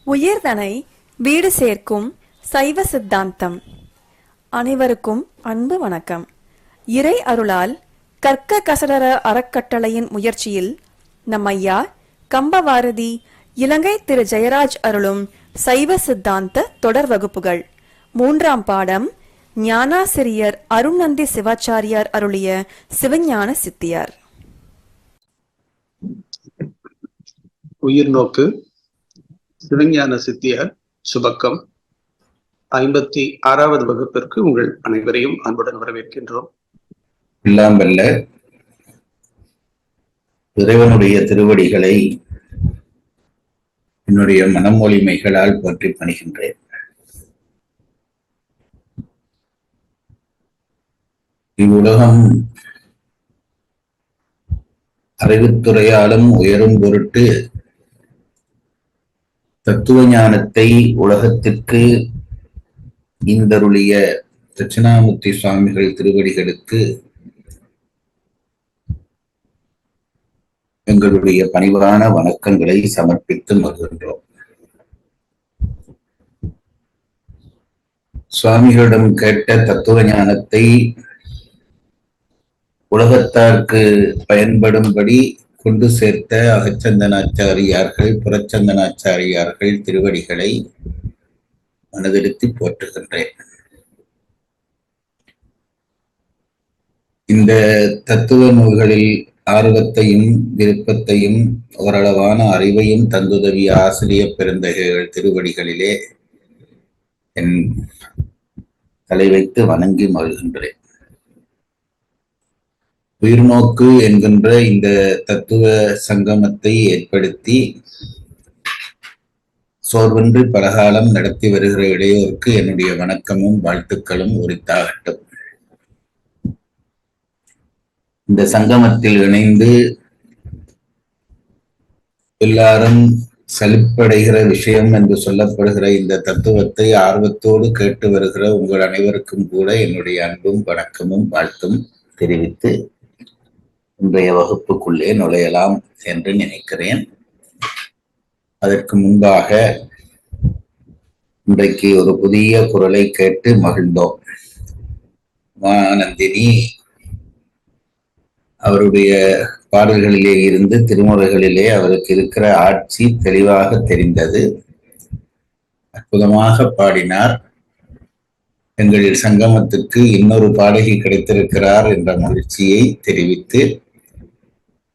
உயிர்தனை வீடு சேர்க்கும் சைவ சித்தாந்தம். அனைவருக்கும் அன்பு வணக்கம். இறை அருளால் கற்க கசடர அறக்கட்டளையின் முயற்சியில் நம் ஐயா கம்பவாரதி இலங்கை திரு ஜெயராஜ் அருளும் சைவ சித்தாந்த தொடர் வகுப்புகள். 3ஆம் பாடம் ஞானாசிரியர் அருணந்தி சிவாச்சாரியார் அருளிய சிவஞான சித்தியார். உயிர் நோக்கு சிவஞான சித்தியார் சுபக்கம் 56வது வகுப்பிற்கு உங்கள் அனைவரையும் அன்புடன் வரவேற்கின்றோம். எல்லாம் வல்ல இறைவனுடைய திருவடிகளை என்னுடைய மனமொழிமைகளால் போற்றி பணிகின்றேன். இவ்வுலகம் அறிவுத்துறையாலும் உயரும் பொருட்டு தத்துவ ஞானத்தை உலகத்திற்கு இந்தருளிய தட்சிணாமூர்த்தி சுவாமிகள் திருவடிகளுக்கு எங்களுடைய பணிவான வணக்கங்களை சமர்ப்பித்து மகிழ்கின்றோம். சுவாமிகளிடம் கேட்ட தத்துவ ஞானத்தை உலகத்தார்க்கு பயன்படும்படி கொண்டு சேர்த்த அகச்சந்தனாச்சாரியார்கள் புறச்சந்தனாச்சாரியார்கள் திருவடிகளை மனதிருத்தி போற்றுகின்றேன். இந்த தத்துவ நூல்களில் ஆர்வத்தையும் விருப்பத்தையும் ஓரளவான அறிவையும் தந்துதவிய ஆசிரியர் பெருந்தகைகள் திருவடிகளிலே என் தலை வைத்து வணங்கி மகிழ்கின்றேன். உயிர்நோக்கு என்கின்ற இந்த தத்துவ சங்கமத்தை ஏற்படுத்தி சோர்வின்றி பலகாலம் நடத்தி வருகிற இளையோருக்கு என்னுடைய வணக்கமும் வாழ்த்துக்களும் உரித்தாகட்டும். இந்த சங்கமத்தில் இணைந்து எல்லாரும் சலிப்படைகிற விஷயம் என்று சொல்லப்படுகிற இந்த தத்துவத்தை ஆர்வத்தோடு கேட்டு வருகிற உங்கள் அனைவருக்கும் கூட என்னுடைய அன்பும் வணக்கமும் வாழ்த்தும் தெரிவித்து இன்றைய வகுப்புக்குள்ளே நுழையலாம் என்று நினைக்கிறேன். அதற்கு முன்பாக இன்றைக்கு ஒரு புதிய குரலை கேட்டு மகிழ்ந்தோம். நந்தினி அவருடைய பாடல்களிலே இருந்து திருமுறைகளிலே அவருக்கு இருக்கிற ஆட்சி தெளிவாக தெரிந்தது. அற்புதமாக பாடினார். எங்கள் சங்கமத்துக்கு இன்னொரு பாடகி கிடைத்திருக்கிறார் என்ற மகிழ்ச்சியை தெரிவித்து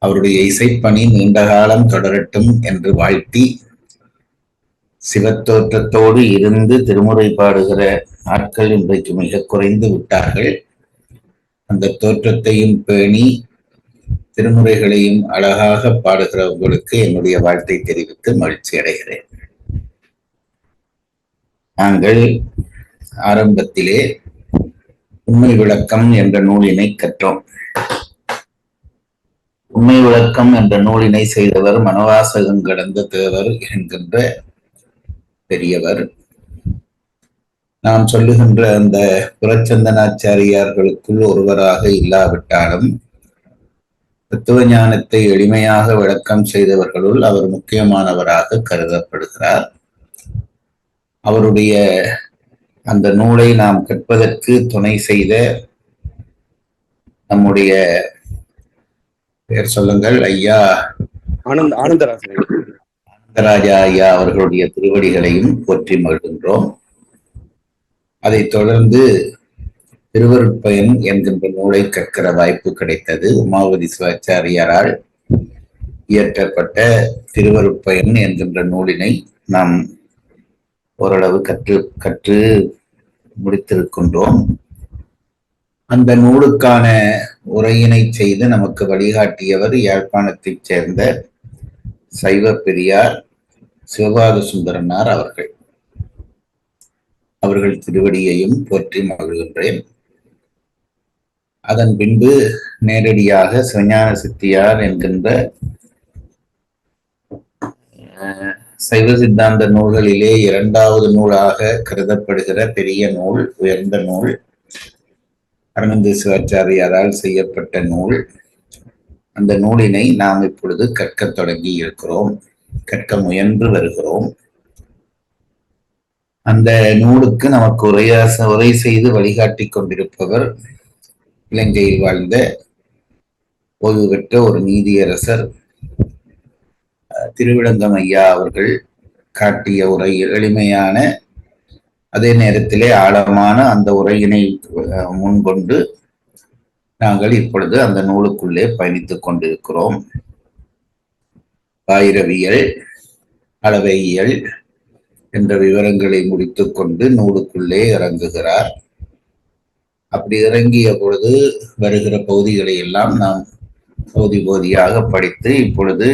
அவருடைய இசைப்பணி நீண்ட காலம் தொடரட்டும் என்று வாழ்த்தி, சிவத்தோற்றத்தோடு இருந்து திருமுறை பாடுகிற ஆட்கள் இன்றைக்கு மிக குறைந்து விட்டார்கள். அந்த தோற்றத்தையும் பேணி திருமுறைகளையும் அழகாக பாடுகிற உங்களுக்கு என்னுடைய வாழ்த்தை தெரிவித்து மகிழ்ச்சி அடைகிறேன். நாங்கள் ஆரம்பத்திலே உண்மை விளக்கம் என்ற நூலினை கற்றோம். உண்மை விளக்கம் என்ற நூலினை செய்தவர் மனவாசகம் கடந்த தேவர் என்கின்ற பெரியவர். நாம் சொல்லுகின்ற அந்த புறச்சந்தனாச்சாரியார்களுக்குள் ஒருவராக இல்லாவிட்டாலும் தத்துவ ஞானத்தை எளிமையாக விளக்கம் செய்தவர்களுள் அவர் முக்கியமானவராக கருதப்படுகிறார். அவருடைய அந்த நூலை நாம் கற்பதற்கு துணை செய்த நம்முடைய பேர் சொல்லுங்கள் ஐயா ஆனந்தராஜா ஐயா அவர்களுடைய திருவடிகளையும் போற்றி மகிழ்கின்றோம். அதைத் தொடர்ந்து திருவருட்பயன் என்கின்ற நூலை கற்கிற வாய்ப்பு கிடைத்தது. உமாவதி சிவாச்சாரியாரால் இயற்றப்பட்ட திருவருட்பயன் என்கின்ற நூலினை நாம் ஓரளவு கற்று முடித்திருக்கின்றோம். அந்த நூலுக்கான உரையினை செய்து நமக்கு வழிகாட்டியவர் யாழ்ப்பாணத்தைச் சேர்ந்த சைவ பெரியார் சிவபாத சுந்தரனார் அவர்கள். அவர்கள் திருவடியையும் போற்றி மகிழ்கின்றேன். அதன் பின்பு நேரடியாக சிவஞான சித்தியார் என்கின்ற சைவ சித்தாந்த நூல்களிலே 2வது நூலாக கருதப்படுகிற பெரிய நூல், உயர்ந்த நூல், அருணந்தி சிவாச்சாரியாரால் செய்யப்பட்ட நூல். அந்த நூலினை நாம் இப்பொழுது கற்க தொடங்கி இருக்கிறோம், கற்க முயன்று வருகிறோம். அந்த நூலுக்கு நமக்கு உரை செய்து வழிகாட்டி கொண்டிருப்பவர் இலங்கையில் வாழ்ந்த ஓய்வு பெற்ற ஒரு நீதியரசர் திருவிடங்கம் ஐயா அவர்கள் காட்டிய உரை. எளிமையான அதே நேரத்திலே ஆழமான அந்த உரையினை முன்கொண்டு நாங்கள் இப்பொழுது அந்த நூலுக்குள்ளே பயணித்துக் கொண்டிருக்கிறோம். பாயிரவியல், அளவையியல் என்ற விவரங்களை முடித்துக் கொண்டு நூலுக்குள்ளே இறங்குகிறார். அப்படி இறங்கிய பொழுது வருகிற பகுதிகளை எல்லாம் நாம் பகுதியாக படித்து இப்பொழுது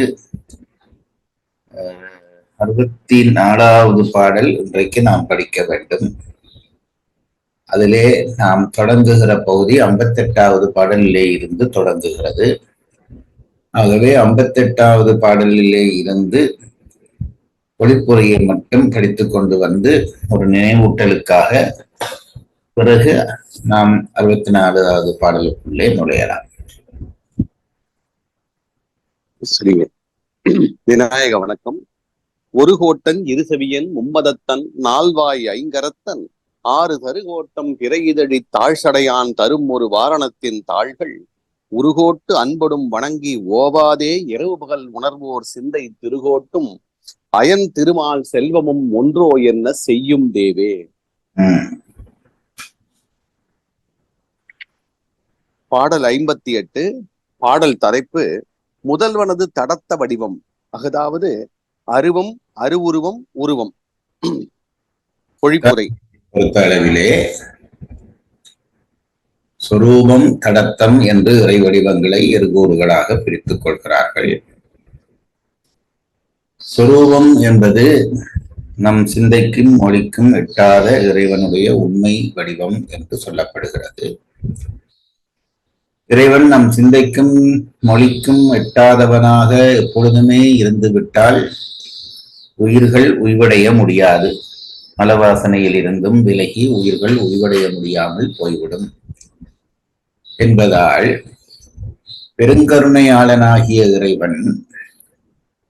64வது பாடல் இன்றைக்கு நாம் படிக்க வேண்டும். அதிலே நாம் தொடங்குகிற பகுதி 58வது பாடலிலே இருந்து தொடங்குகிறது. ஆகவே 58வது பாடலிலே இருந்து பொழிப்புரையை மட்டும் படித்துக் கொண்டு வந்து ஒரு நினைவூட்டலுக்காக பிறகு நாம் 64வது பாடலுக்குள்ளே நுழையலாம். சரிங்க. விநாயக வணக்கம். ஒரு கோட்டன் இருசெவியன் மும்மதத்தன் நால்வாய் ஐங்கரத்தன் ஆறு தருகோட்டம் பிறையிதழி தாழ்சடையான் தரும் ஒரு வாரணத்தின் தாள்கள் உருகோட்டு அன்படும் வணங்கி ஓவாதே இரவு பகல் உணர்வோர் சிந்தை திருகோட்டும் அயன் திருமால் செல்வமும் ஒன்றோ என்ன செய்யும் தேவே. பாடல் 58. பாடல் தலைப்பு முதல்வனது தடத்த வடிவம், அதாவது அருவம், அருவுருவம், உருவம். பொழிப்புரை. பொறுத்தளவிலே சொரூபம், தடத்தம் என்று இறை வடிவங்களை இருகூறுகளாக பிரித்துக் கொள்கிறார்கள். சொரூபம் என்பது நம் சிந்தைக்கும் மொழிக்கும் எட்டாத இறைவனுடைய உண்மை வடிவம் என்று சொல்லப்படுகிறது. இறைவன் நம் சிந்தைக்கும் மொழிக்கும் எட்டாதவனாக எப்பொழுதுமே இருந்து விட்டால் உயிர்கள் உய்வடைய முடியாது. மலவாசனையில் இருந்தும் விலகி உயிர்கள் உய்வடைய முடியாமல் போய்விடும் என்பதால் பெருங்கருணையாளனாகிய இறைவன்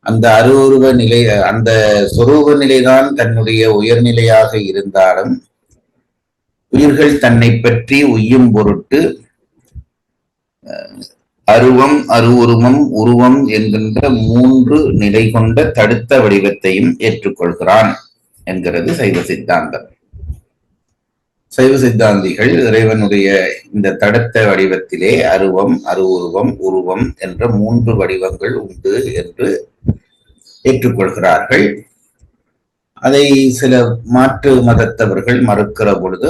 அந்த அருவுருவ நிலை, அந்த சொரூப நிலைதான் தன்னுடைய உயர்நிலையாக இருந்தாலும் உயிர்கள் தன்னை பற்றி உய்யும் பொருட்டு அருவம், அருவுருவம், உருவம் என்கின்ற 3 நிலை கொண்ட தடுத்த வடிவத்தையும் ஏற்றுக்கொள்கிறான் என்கிறது சைவ சித்தாந்தம். சைவ சித்தாந்திகள் இறைவனுடைய இந்த தடுத்த வடிவத்திலே அருவம், அருவுருவம், உருவம் என்ற 3 வடிவங்கள் உண்டு என்று ஏற்றுக்கொள்கிறார்கள். அதை சில மாற்று மதத்தவர்கள் மறுக்கிற பொழுது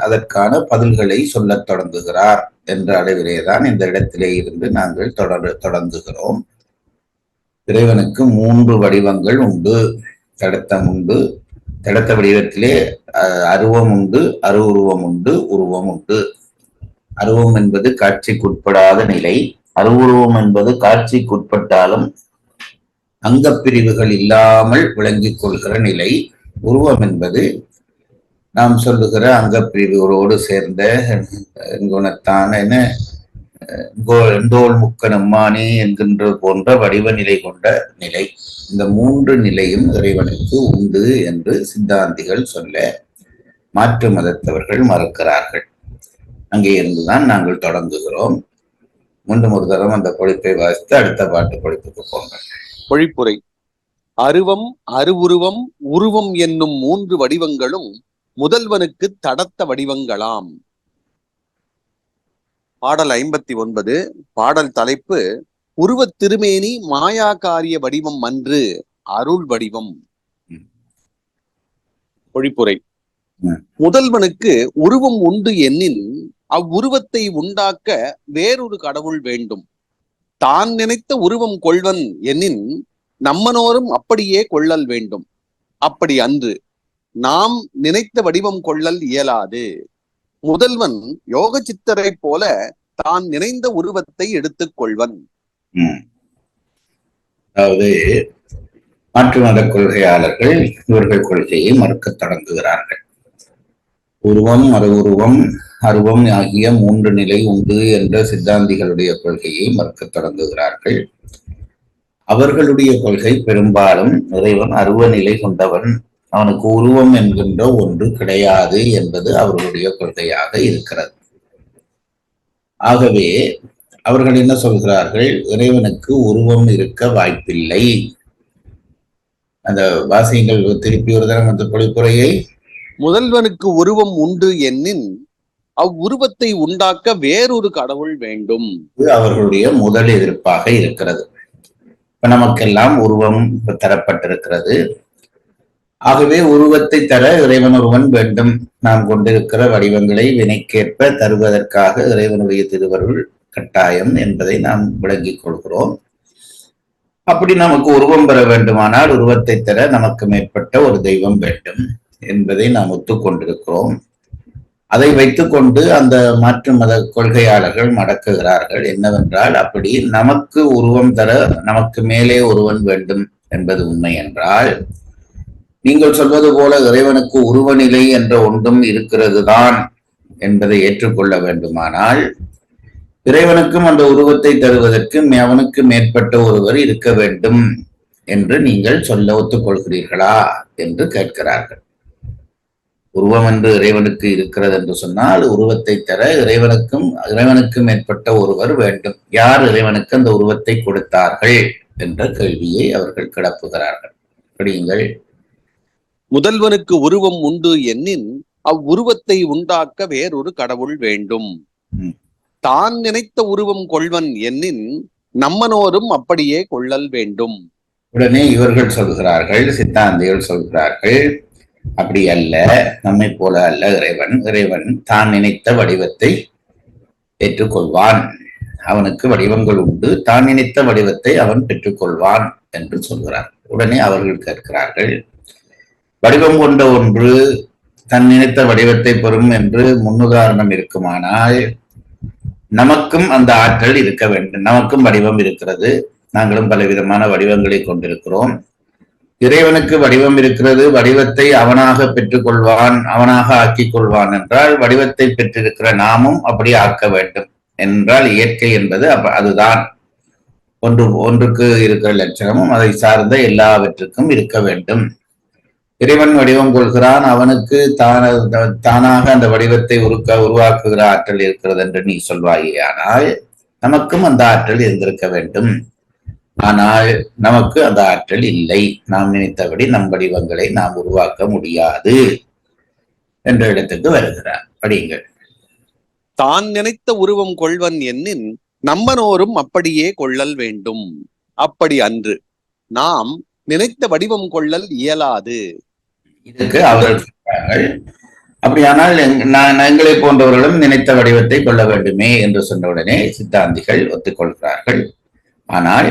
அதற்கான பதில்களை சொல்லத் தொடங்குகிறார் என்ற அளவிலேதான் இந்த இடத்திலே இருந்து நாங்கள் தொடங்குகிறோம். இறைவனுக்கு 3 வடிவங்கள் உண்டு. தடத்தம் உண்டு. தடத்த வடிவத்திலே அருவம் உண்டு, அருவுருவம் உண்டு, உருவம் உண்டு. அருவம் என்பது காட்சிக்குட்படாத நிலை. அருவுருவம் என்பது காட்சிக்குட்பட்டாலும் அங்கப்பிரிவுகள் இல்லாமல் விளங்கிக் கொள்கிற நிலை. உருவம் என்பது நாம் சொல்லுகிற அங்கப்பிரிவுகளோடு சேர்ந்த குணத்தான் என தோல் முக்கனம்மானே என்கின்ற போன்ற வடிவ நிலை கொண்ட நிலை. இந்த 3 நிலையும் இறைவனுக்கு உண்டு என்று சித்தாந்திகள் சொல்ல மாற்று மதத்தவர்கள் மறுக்கிறார்கள். அங்கே இருந்துதான் நாங்கள் தொடங்குகிறோம். மீண்டும் ஒரு தரம் அந்த பொழிப்பை வாசித்து அடுத்த பாட்டு பொழிப்புக்கு போங்க. பொழிப்புரை. அருவம், அருவுருவம், உருவம் என்னும் 3 வடிவங்களும் முதல்வனுக்கு தடத்த வடிவங்களாம். பாடல் 59. பாடல் தலைப்பு உருவத் திருமேனி மாயாகாரிய வடிவம் அன்று அருள் வடிவம். பொழிப்புரை. முதல்வனுக்கு உருவம் உண்டு எனின் அவ்வுருவத்தை உண்டாக்க வேறொரு கடவுள் வேண்டும். தான் நினைத்த உருவம் கொள்வன் எனின் நம்மனோரும் அப்படியே கொள்ளல் வேண்டும். அப்படி அன்று நாம் நினைத்த வடிவம் கொள்ளல் இயலாது. முதல்வன் யோக சித்தரை போல தான் நினைந்த உருவத்தை எடுத்துக் கொள்வன். அதாவது மாற்று மத கொள்கையாளர்கள் இவர்கள் கொள்கையை மறுக்கத் தொடங்குகிறார்கள். உருவம், அருவுருவம், அருவம் ஆகிய 3 நிலை உண்டு என்ற சித்தாந்திகளுடைய கொள்கையை மறுக்கத் தொடங்குகிறார்கள். அவர்களுடைய கொள்கை பெரும்பாலும் இறைவன் அருவ நிலை கொண்டவன் அவனுக்கு உருவம் என்கின்ற ஒன்று கிடையாது என்பது அவர்களுடைய கொள்கையாக இருக்கிறது. ஆகவே அவர்கள் என்ன சொல்கிறார்கள்? இறைவனுக்கு உருவம் இருக்க வாய்ப்பில்லை. அந்த வாசியங்கள் திருப்பி ஒரு தரம் அந்த பொழிப்புரையை. முதல்வனுக்கு உருவம் உண்டு என்னின் அவ்வுருவத்தை உண்டாக்க வேறொரு கடவுள் வேண்டும். இது அவர்களுடைய முதல் எதிர்ப்பாக இருக்கிறது. இப்ப நமக்கெல்லாம் உருவம் தரப்பட்டிருக்கிறது. ஆகவே உருவத்தை தர இறைவன் ஒருவன் வேண்டும். நாம் கொண்டிருக்கிற வடிவங்களை வினைக்கேற்ப தருவதற்காக இறைவனுடைய திருவருள் கட்டாயம் என்பதை நாம் விளங்கிக் கொள்கிறோம். அப்படி நமக்கு உருவம் பெற வேண்டுமானால் உருவத்தை தர நமக்கு மேற்பட்ட ஒரு தெய்வம் வேண்டும் என்பதை நாம் ஒத்துக்கொண்டிருக்கிறோம். அதை வைத்துக்கொண்டு அந்த மாற்று மத கொள்கையாளர்கள் மடக்குகிறார்கள். என்னவென்றால், அப்படி நமக்கு உருவம் தர நமக்கு மேலே ஒருவன் வேண்டும் என்பது உண்மை என்றால், நீங்கள் சொல்வது போல இறைவனுக்கு உருவநிலை என்ற ஒன்றும் இருக்கிறது தான் என்பதை ஏற்றுக்கொள்ள வேண்டுமானால், இறைவனுக்கும் அந்த உருவத்தை தருவதற்கு அவனுக்கு மேற்பட்ட ஒருவர் இருக்க வேண்டும் என்று நீங்கள் சொல்ல ஒத்துக்கொள்கிறீர்களா என்று கேட்கிறார்கள். உருவம் என்று இறைவனுக்கு இருக்கிறது என்று சொன்னால், உருவத்தை தர இறைவனுக்கு மேற்பட்ட ஒருவர் வேண்டும். யார் இறைவனுக்கு அந்த உருவத்தை கொடுத்தார்கள் என்ற கேள்வியை அவர்கள் கிளப்புகிறார்கள். படியுங்கள். முதல்வனுக்கு உருவம் உண்டு என்னின் அவ்வுருவத்தை உண்டாக்க வேறொரு கடவுள் வேண்டும். தான் நினைத்த உருவம் கொள்வன் என்னின் நம்மனோரும் அப்படியே கொள்ளல் வேண்டும். உடனே இவர்கள் சொல்கிறார்கள், சித்தாந்திகள் சொல்கிறார்கள், அப்படி அல்ல, நம்மை போல அல்ல இறைவன் தான் நினைத்த வடிவத்தை ஏற்றுக்கொள்வான். அவனுக்கு வடிவங்கள் உண்டு, தான் நினைத்த வடிவத்தை அவன் பெற்றுக்கொள்வான் என்று சொல்கிறார். உடனே அவர்கள் கேட்கிறார்கள், வடிவம் கொண்ட ஒன்று தன் நினைத்த வடிவத்தை பெறும் என்று முன்னுதாரணம் இருக்குமானால் நமக்கும் அந்த ஆற்றல் இருக்க வேண்டும். நமக்கும் வடிவம் இருக்கிறது, நாங்களும் பலவிதமான வடிவங்களை கொண்டிருக்கிறோம். இறைவனுக்கு வடிவம் இருக்கிறது, வடிவத்தை அவனாக பெற்றுக்கொள்வான், அவனாக ஆக்கிக் கொள்வான் என்றால், வடிவத்தை பெற்றிருக்கிற நாமும் அப்படி ஆக்க வேண்டும் என்றால், இயற்கை என்பது அதுதான். ஒன்றுக்கு இருக்கிற லட்சணமும் அதை சார்ந்த எல்லாவற்றுக்கும் இருக்க வேண்டும். இறைவன் வடிவம் கொள்கிறான், அவனுக்கு தானாக அந்த வடிவத்தை உருவாக்குகிற ஆற்றல் இருக்கிறது என்று நீ சொல்வாயே. ஆனால் நமக்கும் அந்த ஆற்றல் இருந்திருக்க வேண்டும். ஆனால் நமக்கு அந்த ஆற்றல் இல்லை. நாம் நினைத்தபடி நம் வடிவங்களை நாம் உருவாக்க முடியாது என்ற இடத்துக்கு வருகிறார். படியுங்கள். தான் நினைத்த உருவம் கொள்வன் என்னின் நம்மனோரும் அப்படியே கொள்ளல் வேண்டும். அப்படி அன்று நாம் நினைத்த வடிவம் கொள்ளல் இயலாது. இதுக்கு அவர்கள் சொல்றார்கள், அப்படியானால் எங்களை போன்றவர்களும் நினைத்த வடிவத்தை கொள்ள வேண்டுமே என்று சொன்னவுடனே சித்தாந்திகள் ஒத்துக்கொள்கிறார்கள். ஆனால்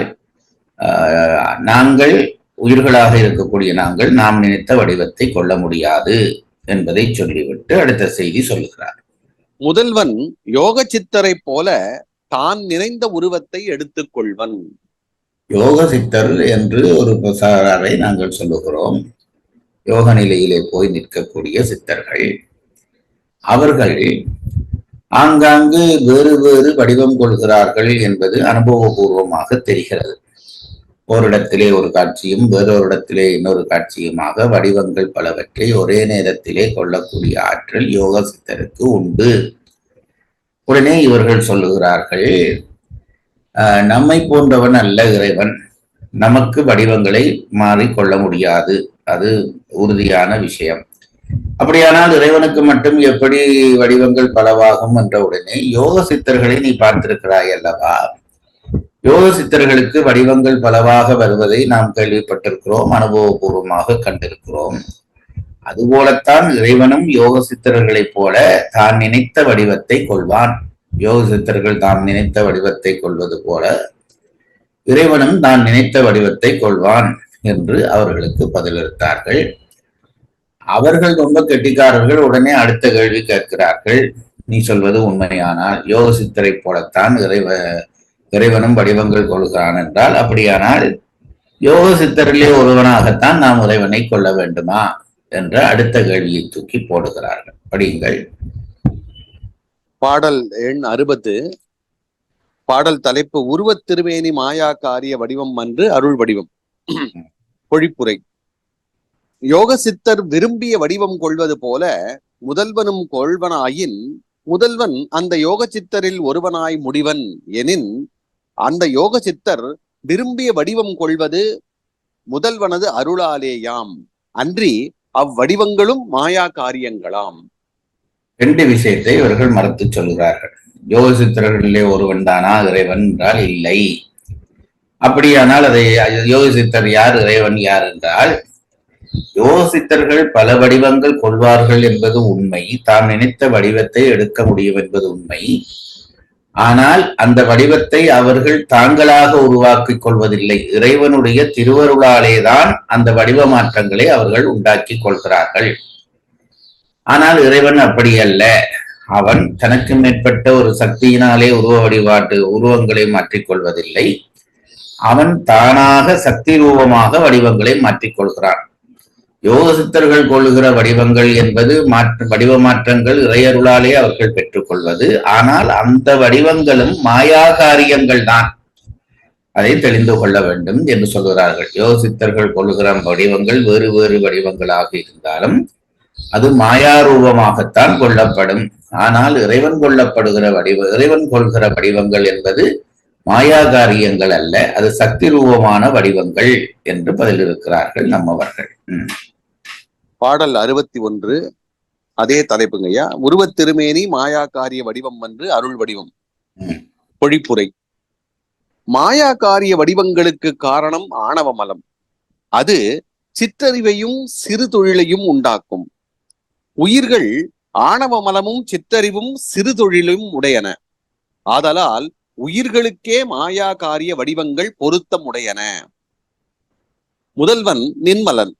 நாங்கள் உயிர்களாக இருக்கக்கூடிய நாம் நினைத்த வடிவத்தை கொள்ள முடியாது என்பதை சொல்லிவிட்டு அடுத்த செய்தி சொல்லுகிறார். முதல்வன் யோக சித்தரை போல தான் நினைந்த உருவத்தை எடுத்துக் கொள்வன். யோக சித்தர் என்று ஒரு சாராரை நாங்கள் சொல்லுகிறோம். யோக நிலையிலே போய் நிற்கக்கூடிய சித்தர்கள். அவர்கள் ஆங்காங்கு வேறு வேறு வடிவம் கொள்கிறார்கள் என்பது அனுபவபூர்வமாக தெரிகிறது. ஓரிடத்திலே ஒரு காட்சியும் வேறொரு இடத்திலே இன்னொரு காட்சியுமாக வடிவங்கள் பலவற்றை ஒரே நேரத்திலே கொள்ளக்கூடிய ஆற்றல் யோக சித்தருக்கு உண்டு. உடனே இவர்கள் சொல்லுகிறார்கள், நம்மை போன்றவன் அல்ல இறைவன், நமக்கு வடிவங்களை மாறிக்கொள்ள முடியாது, அது உறுதியான விஷயம். அப்படியானால் இறைவனுக்கு மட்டும் எப்படி வடிவங்கள் பலவாகும் என்ற உடனே யோக சித்தர்களை நீ பார்த்திருக்கிறாய் அல்லவா? யோக சித்தர்களுக்கு வடிவங்கள் பலவாக வருவதை நாம் கேள்விப்பட்டிருக்கிறோம், அனுபவபூர்வமாக கண்டிருக்கிறோம். அதுபோலத்தான் இறைவனும் யோக சித்தர்களைப் போல தான் நினைத்த வடிவத்தை கொள்வான். யோக சித்தர்கள் தாம் நினைத்த வடிவத்தை கொள்வது போல இறைவனும் தான் நினைத்த வடிவத்தை கொள்வான் என்று அவர்களுக்கு பதிலளித்தார்கள். அவர்கள் ரொம்ப கெட்டிக்காரர்கள். உடனே அடுத்த கேள்வி கேட்கிறார்கள், நீ சொல்வது உண்மையானால் யோக சித்தரை போலத்தான் இறைவனும் வடிவங்கள் கொள்கிறான் என்றால், அப்படியானால் யோக சித்தரிலே ஒருவனாகத்தான் நாம் இறைவனை கொள்ள வேண்டுமா என்ற அடுத்த கேள்வியை தூக்கி போடுகிறார்கள். படியுங்கள். பாடல் எண் 60. பாடல் தலைப்பு உருவத் திருவேணி மாயா காரிய வடிவம் அன்று அருள் வடிவம். பொழிப்புரை. யோக சித்தர் விரும்பிய வடிவம் கொள்வது போல முதல்வனும் கொள்வனாயின் முதல்வன் அந்த யோக சித்தரில் ஒருவனாய் முடிவன் எனின் அந்த யோக சித்தர் விரும்பிய வடிவம் கொள்வது முதல்வனது அருளாலேயாம், அன்றி அவ்வடிவங்களும் மாயா காரியங்களாம். ரெண்டு விஷயத்தை இவர்கள் மறுத்து சொல்கிறார்கள். யோக சித்தர்களிலே ஒருவன் தானா இறைவன் என்றால் இல்லை. அப்படியானால் அதை யோக சித்தர் யார், இறைவன் யார் என்றால், யோக சித்தர்கள் பல வடிவங்கள் கொள்வார்கள் என்பது உண்மை, தாம் நினைத்த வடிவத்தை எடுக்க முடியும் என்பது உண்மை. ஆனால் அந்த வடிவத்தை அவர்கள் தாங்களாக உருவாக்கிக் கொள்வதில்லை. இறைவனுடைய திருவருளாலேதான் அந்த வடிவ மாற்றங்களை அவர்கள் உண்டாக்கி கொள்கிறார்கள். ஆனால் இறைவன் அப்படி அல்ல. அவன் தனக்கு மேற்பட்ட ஒரு சக்தியினாலே உருவங்களை மாற்றிக்கொள்வதில்லை. அவன் தானாக சக்தி ரூபமாக வடிவங்களை மாற்றிக்கொள்கிறான். யோக சித்தர்கள் கொள்ளுகிற வடிவங்கள் என்பது வடிவ மாற்றங்கள் இறையருளாலே அவர்கள் பெற்றுக்கொள்வது. ஆனால் அந்த வடிவங்களும் மாயா காரியங்கள் தான். அதை தெரிந்து கொள்ள வேண்டும் என்று சொல்கிறார்கள். யோக சித்தர்கள் கொள்ளுகிற வடிவங்கள் வேறு வேறு வடிவங்களாக இருந்தாலும் அது மாயா ரூபமாகத்தான் கொள்ளப்படும். ஆனால் இறைவன் கொள்கிற வடிவங்கள் என்பது மாயா காரியங்கள் அல்ல, அது சக்தி ரூபமான வடிவங்கள் என்று பதிலிருக்கிறார்கள் நம்மவர்கள். பாடல் 61 அதே தலைப்புங்கய்யா. உருவத் திருமேனி மாயா காரிய வடிவம் என்று அருள் வடிவம். பொழிப்புரை. மாயா காரிய வடிவங்களுக்கு காரணம் ஆணவ மலம். அது சிற்றறிவையும் சிறு தொழிலையும் உண்டாக்கும். உயிர்கள் ஆணவ மலமும் சிற்றறிவும் சிறு தொழிலும் உடையன. ஆதலால் உயிர்களுக்கே மாயா காரிய வடிவங்கள் பொருத்தம் உடையன. முதல்வன் நின்மலன்,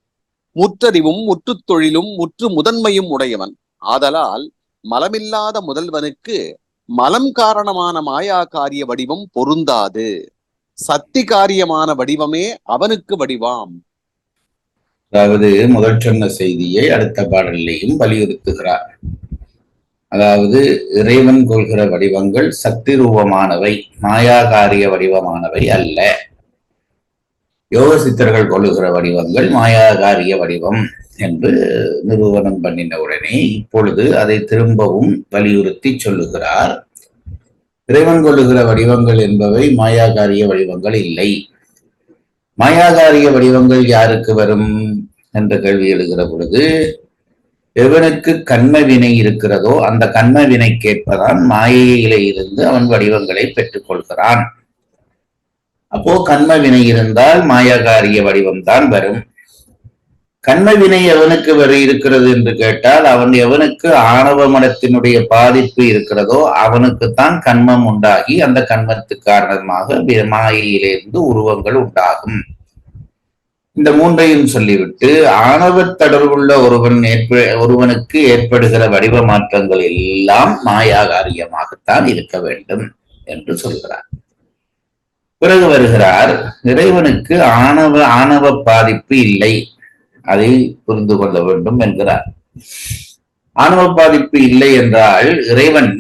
முற்றறிவும் முற்றுத் தொழிலும் முற்று முதன்மையும் உடையவன். ஆதலால் மலமில்லாத முதல்வனுக்கு மலம் காரணமான மாயா காரிய வடிவம் பொருந்தாது. சக்தி காரியமான வடிவமே அவனுக்கு வடிவாம். அதாவது முதல் சொன்ன செய்தியை அடுத்த பாடலையும் வலியுறுத்துகிறார். அதாவது இறைவன் கொள்கிற வடிவங்கள் சக்தி ரூபமானவை, மாயாகாரிய வடிவமானவை அல்ல. யோக சித்தர்கள் கொள்ளுகிற வடிவங்கள் மாயாகாரிய வடிவம் என்று நிரூபணம் பண்ணின உடனே இப்பொழுது அதை திரும்பவும் வலியுறுத்தி சொல்லுகிறார். இறைவன் கொள்ளுகிற வடிவங்கள் என்பவை மாயாகாரிய வடிவங்கள் இல்லை. மாயாகாரிய வடிவங்கள் யாருக்கு வரும் என்ற கேள்வி எழுகிற பொழுது, எவனுக்கு கண்ம வினை இருக்கிறதோ அந்த கண்ம வினைக்கேற்பதான் மாயையிலே இருந்து அவன் வடிவங்களை பெற்றுக் கொள்கிறான். அப்போ கண்ம வினை இருந்தால் மாயாகாரிய வடிவம் தான் வரும். கண்ம வினை எவனுக்கு இருக்கிறது என்று கேட்டால், அவன் எவனுக்கு ஆணவ மனத்தினுடைய பாதிப்பு இருக்கிறதோ அவனுக்குத்தான் கண்மம் உண்டாகி அந்த கண்மத்துக்கு காரணமாக மாயையிலிருந்து உருவங்கள் உண்டாகும். இந்த மூன்றையும் சொல்லிவிட்டு ஆணவ தொடர்புள்ள ஒருவனுக்கு ஏற்படுகிற வடிவ மாற்றங்கள் எல்லாம் மாயாகாரியமாகத்தான் இருக்க வேண்டும் என்று சொல்கிறார். பிறகு வருகிறார், இறைவனுக்கு ஆணவ பாதிப்பு இல்லை, அதை புரிந்து கொள்ள வேண்டும் என்கிறார். ஆணவ பாதிப்பு இல்லை என்றால் இறைவன்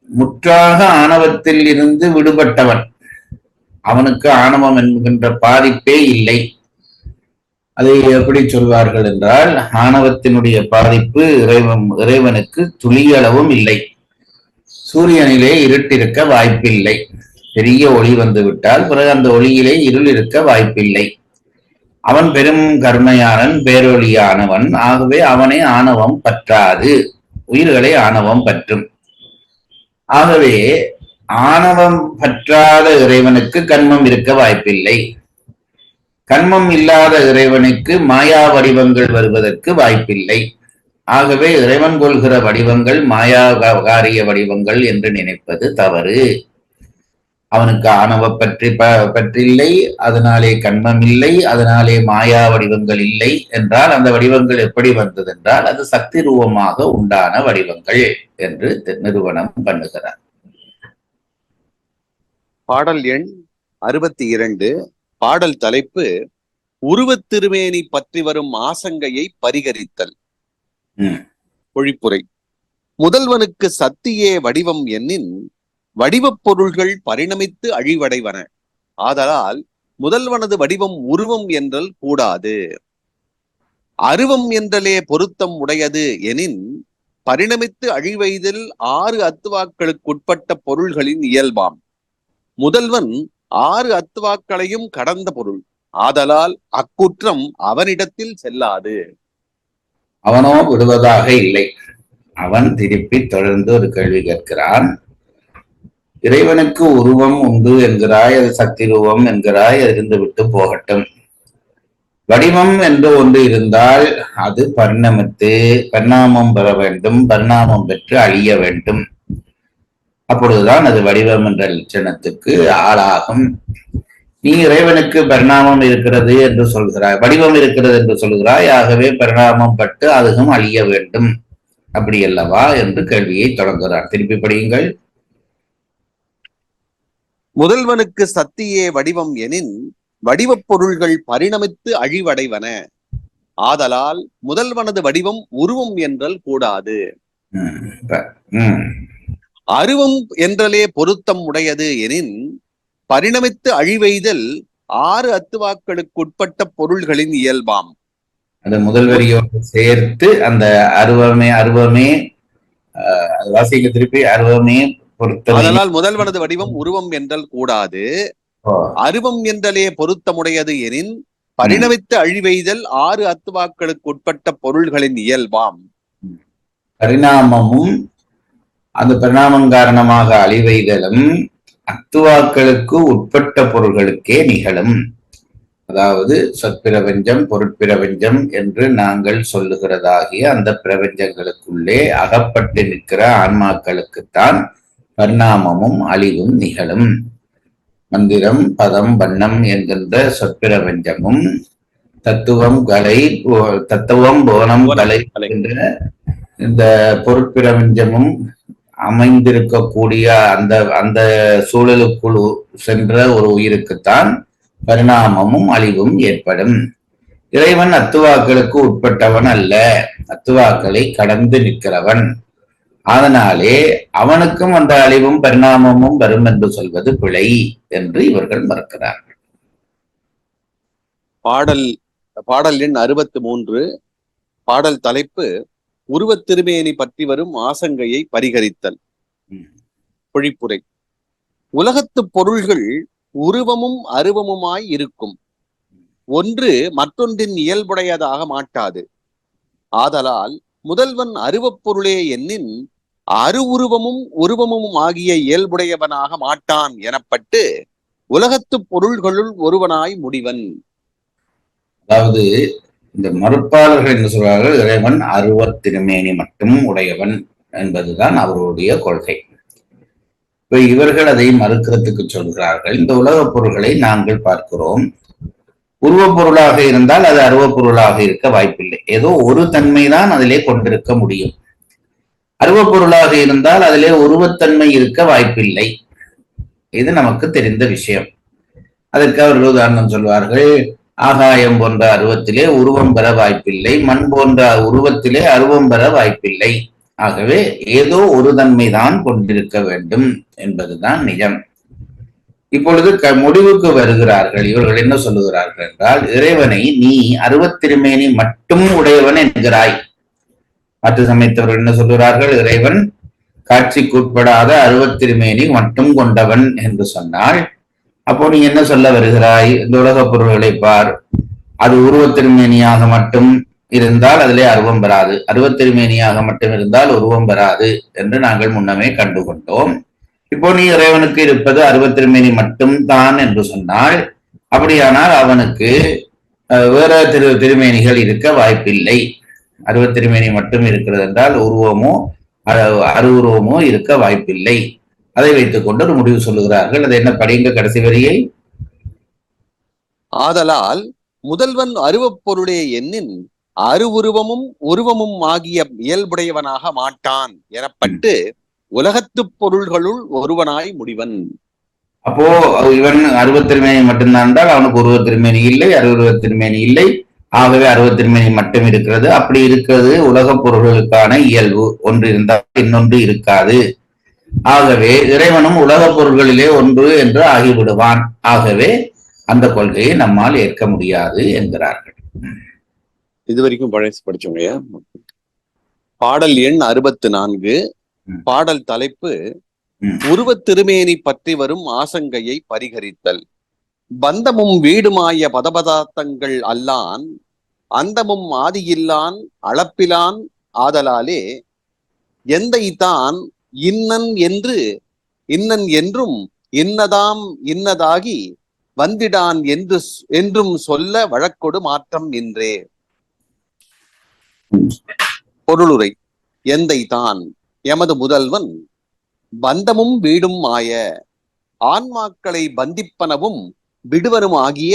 முற்றாக ஆணவத்தில் இருந்து விடுபட்டவன். அவனுக்கு ஆணவம் என்கின்ற பாதிப்பே இல்லை. அதை எப்படி சொல்வார்கள் என்றால், ஆணவத்தினுடைய பாதிப்பு இறைவனுக்கு துளியளவும் இல்லை. சூரியனிலே இருட்டிருக்க வாய்ப்பில்லை. பெரிய ஒளி வந்து விட்டால் பிறகு அந்த ஒளியிலே இருள் இருக்க வாய்ப்பில்லை. அவன் பெரும் கருணையானவன், பேரொளியானவன். ஆகவே அவனை ஆணவம் பற்றாது, உயிர்களை ஆணவம் பற்றும். ஆகவே ஆணவம் பற்றாத இறைவனுக்கு கண்மம் இருக்க வாய்ப்பில்லை. கண்மம் இல்லாத இறைவனுக்கு மாயா வடிவங்கள் வருவதற்கு வாய்ப்பில்லை. ஆகவே இறைவன் கொள்கிற வடிவங்கள் மாயாகாரிய வடிவங்கள் என்று நினைப்பது தவறு. அவனுக்கு ஆணவ பற்றில்லை, அதனாலே கண்மம் இல்லை, அதனாலே மாயா வடிவங்கள் இல்லை என்றால் அந்த வடிவங்கள் எப்படி வந்தது என்றால் அது சக்தி ரூபமாக உண்டான வடிவங்கள் என்று நிரூபணம் பண்ணுகிறார். பாடல் எண் 62. பாடல் தலைப்பு உருவத் திருமேனி பற்றி வரும் ஆசங்கையை பரிகரித்தல். பொழிப்புரை. முதல்வனுக்கு சத்தியே வடிவம் எண்ணின் வடிவப் பொருள்கள் பரிணமித்து அழிவடைவன. ஆதலால் முதல்வனது வடிவம் உருவம் என்றல் கூடாது. அருவம் என்றலே பொருத்தம் உடையது எனின் பரிணமித்து அழிவெய்தல் 6 அத்துவாக்களுக்குட்பட்ட பொருள்களின் இயல்பாம். முதல்வன் 6 அத்துவாக்களையும் கடந்த பொருள். ஆதலால் அக்குற்றம் அவனிடத்தில் செல்லாது. அவனோ விடுவதாக இல்லை. அவன் திருப்பி தொடர்ந்து ஒரு கேள்வி கேட்கிறான். இறைவனுக்கு உருவம் உண்டு என்கிறாய், அது சக்தி ரூபம் என்கிறாய், இருந்து விட்டு போகட்டும். வடிவம் என்று ஒன்று இருந்தால் அது பரிணாமம் பெற வேண்டும், பரிணாமம் பெற்று அழிய வேண்டும். அப்பொழுதுதான் அது வடிவம் என்ற லட்சணத்துக்கு ஆளாகும். நீ இறைவனுக்கு பரிணாமம் இருக்கிறது என்று சொல்கிறாய், வடிவம் இருக்கிறது என்று சொல்கிறாய், ஆகவே பரிணாமம் பட்டு அதுவும் அழிய வேண்டும், அப்படி அல்லவா என்று கேள்வியை தொடங்குகிறார். திருப்பி படியுங்கள். முதல்வனுக்கு சத்தியே வடிவம் எனின் வடிவப் பொருள்கள் பரிணமித்து அழிவடைவன. ஆதலால் முதல்வனது வடிவம் உருவம் என்றல் கூடாது. அருவம் என்றலே பொருத்தம் உடையது எனின் பரிணமித்து அழிவெய்தல் 6 அத்துவாக்களுக்குட்பட்ட பொருள்களின் இயல்பாம். அந்த முதல் வரியோடு சேர்த்து அந்த அருவமே வாசிக்க திருப்பி அருவமே பொருத்தம். அதனால் முதல்வனது வடிவம் உருவம் என்றல் கூடாது. அருவம் என்றலே பொருத்தமுடையது எனின் பரிணமித்து அழிவெய்தல் 6 அத்துவாக்களுக்குட்பட்ட பொருள்களின் இயல்பாம். பரிணாமமும் அந்த பரிணாமம் காரணமாக அழிவெய்தலும் அத்துவாக்களுக்கு உட்பட்ட பொருள்களுக்கே நிகழும். அதாவது சொற்பிரபஞ்சம், பொருட்பிரபஞ்சம் என்று நாங்கள் சொல்லுகிறதாகிய அந்த பிரபஞ்சங்களுக்குள்ளே அகப்பட்டு நிற்கிற ஆன்மாக்களுக்குத்தான் பரிணாமமும் அழிவும் நிகழும். மந்திரம், பதம், வண்ணம் என்கின்ற சொற்பிரபஞ்சமும் தத்துவம், போனம், கலை என்ற இந்த பொருட்பிரபஞ்சமும் அமைந்திருக்கக்கூடிய அந்த சூழலுக்குள் சென்ற ஒரு உயிருக்குத்தான் பரிணாமமும் அழிவும் ஏற்படும். இறைவன் அத்துவாக்களுக்கு உட்பட்டவன் அல்ல, அத்துவாக்களை கடந்து நிற்கிறவன். அதனாலே அவனுக்கும் அந்த அழிவும் பரிணாமமும் வரும் என்று சொல்வது பிழை என்று இவர்கள் மறுக்கிறார்கள். பாடல் எண் 63. பாடல் தலைப்பு உருவத் திருமேனி பற்றி வரும் ஆசங்கையை பரிகரித்தல். பொழிப்புரை. உலகத்து பொருள்கள் உருவமும் அருவமுமாய் இருக்கும். ஒன்று மற்றொன்றின் இயல்புடையதாக மாட்டாது. ஆதலால் முதல்வன் அருவப் பொருளே எண்ணின் அருவுருவமும் உருவமும் ஆகிய இயல்புடையவனாக மாட்டான் எனப்பட்டு உலகத்து பொருள்களுள் ஒருவனாய் முடிவன். அதாவது இந்த மறுப்பாளர்கள் என்ன சொல்றார்கள்? இறைவன் அருவத் திருமேனி மட்டும் உடையவன் என்பதுதான் அவருடைய கொள்கை. இப்ப இவர்கள் அதை மறுக்கிறதுக்கு சொல்கிறார்கள். இந்த உலகப் பொருள்களை நாங்கள் பார்க்கிறோம், உருவப் பொருளாக இருந்தால் அது அருவப் பொருளாக இருக்க வாய்ப்பில்லை. ஏதோ ஒரு தன்மைதான் அதிலே கொண்டிருக்க முடியும். அருவப் பொருளாக இருந்தால் அதிலே உருவத்தன்மை இருக்க வாய்ப்பில்லை. இது நமக்கு தெரிந்த விஷயம். அதற்கு அவர்கள் உதாரணம் சொல்வார்கள். ஆகாயம் போன்ற அருவத்திலே உருவம் பெற வாய்ப்பில்லை, மண் போன்ற உருவத்திலே அருவம் பெற வாய்ப்பில்லை. ஆகவே ஏதோ ஒரு தன்மைதான் கொண்டிருக்க வேண்டும் என்பதுதான் நிஜம். இப்பொழுது முடிவுக்கு வருகிறார்கள். இவர்கள் என்ன சொல்லுகிறார்கள் என்றால், இறைவனை நீ அருவத்திருமேனி மட்டும் உடையவன் என்கிறாய். மற்ற சமயத்தவர்கள் என்ன சொல்கிறார்கள்? இறைவன் காட்சிக்குட்படாத அருவத்திருமேனி மட்டும் கொண்டவன் என்று சொன்னால், அப்போ நீ என்ன சொல்ல வருகிறாய்? இந்த உலகப் பொருள்களை பார், அது உருவத்திருமேனியாக மட்டும் இருந்தால் அதிலே அருவம் பெறாது, அருவத்திருமேனியாக மட்டும் இருந்தால் உருவம் பெறாது என்று நாங்கள் முன்னமே கண்டுகொண்டோம். இப்போ நீ இறைவனுக்கு இருப்பது அருவத்திருமேனி மட்டும் தான் என்று சொன்னால், அப்படியானால் அவனுக்கு வேற திருமேனிகள் இருக்க வாய்ப்பில்லை. அருவத்திருமேனி மட்டும் இருக்கிறது என்றால் உருவமோ அருவுருவமோ இருக்க வாய்ப்பில்லை. அதை வைத்துக் கொண்டு ஒரு முடிவு சொல்லுகிறார்கள். அது என்ன? படிங்க கடைசி வரியை. ஆதலால் முதல்வன் அருவப் பொருளே எண்ணின் அருவுருவமும் உருவமும் ஆகிய இயல்புடையவனாக மாட்டான் எனப்பட்டு உலகத்து பொருள்களுள் ஒருவனாய் முடிவன். அப்போ இவன் அருவத்திருமேனி மட்டும்தான் என்றால் அவனுக்கு உருவத்திருமேனி இல்லை, அருவுருவத்திருமேனி இல்லை. ஆகவே அருவத்திருமேனி மட்டும் இருக்கிறது. அப்படி இருக்கிறது உலகப் பொருள்களுக்கான இயல்பு. ஒன்று இருந்தால் இன்னொன்று இருக்காது. ஆகவே இறைவனும் உலகப் பொருள்களிலே ஒன்று என்று ஆகிவிடுவான். ஆகவே அந்த கொள்கையை நம்மால் ஏற்க முடியாது என்கிறார்கள். இது வரைக்கும் பழசு படிச்சோங்கய்யா. பாடல் எண் 64. பாடல் தலைப்பு உருவத் திருமேனி பற்றி வரும் ஆசங்கையை பரிகரித்தல். பந்தமும் வீடுமாய பதபதார்த்தங்கள் அல்லான், அந்தமும் ஆதியில்லான் அளப்பிலான் ஆதலாலே, எந்தை தான் இன்னன் என்றும் இன்னதாம் இன்னதாகி வந்திடான் என்றும் சொல்ல வழக்கொடு மாற்றம் நின்றே. பொருளுரை. எந்தை தான் எமது முதல்வன், பந்தமும் வீடும் ஆய ஆன்மாக்களை பந்திப்பனவும் விடுவனும் ஆகிய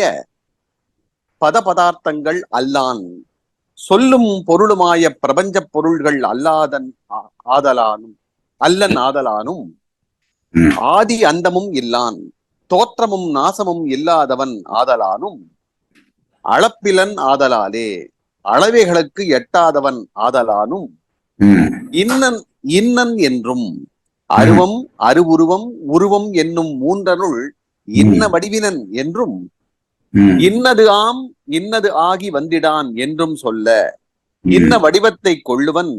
பதபதார்த்தங்கள் அல்லான், சொல்லும் பொருளுமாய பிரபஞ்ச பொருள்கள் ஆதலானும் ஆதி அந்தமும் இல்லான், தோற்றமும் நாசமும் இல்லாதவன் ஆதலானும், அளப்பிலன் ஆதலாலே அளவைகளுக்கு எட்டாதவன் ஆதலானும், இன்னன் என்றும் அருவம் அருவுருவம் உருவம் என்னும் மூன்றனுள் இன்ன வடிவினன் என்றும், இன்னது ஆம் இன்னது ஆகி வந்திடான் என்றும் சொல்ல, இன்ன வடிவத்தை கொள்ளுவன்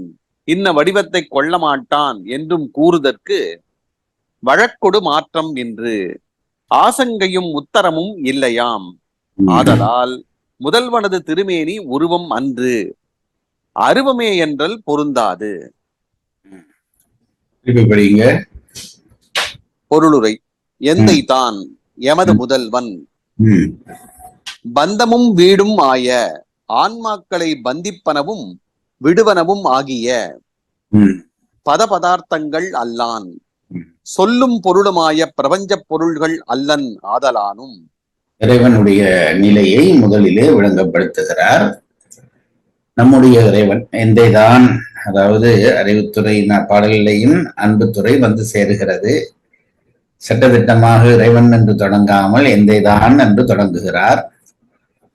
இன்ன வடிவத்தை கொள்ள மாட்டான் என்றும் கூறுதற்கு வழக்கொடு மாற்றம் என்று ஆசங்கையும் உத்தரமும் இல்லையாம். ஆதலால் முதல்வனது திருமேனி உருவம் அன்று, அருவமே என்றல் பொருந்தாது. பொருளுரை. எந்தை தான் எமது முதல்வன், பந்தமும் வீடும் ஆய ஆன்மாக்களை பந்திப்பனவும் விடுவனவும் ஆகிய பதபதார்த்தங்கள் அல்லான், சொல்லும் பொருளுமாய பிரபஞ்ச பொருள்கள் அல்லன் ஆதலானும். இறைவனுடைய நிலையை முதலிலே விளங்கப்படுத்துகிறார். நம்முடைய இறைவன் எந்தைதான், அதாவது அறிவுத்துறை பாடலிலையும் அன்புத்துறை வந்து சேருகிறது. சட்டத்திட்டமாக இறைவன் என்று தொடங்காமல் எந்தைதான் என்று தொடங்குகிறார்.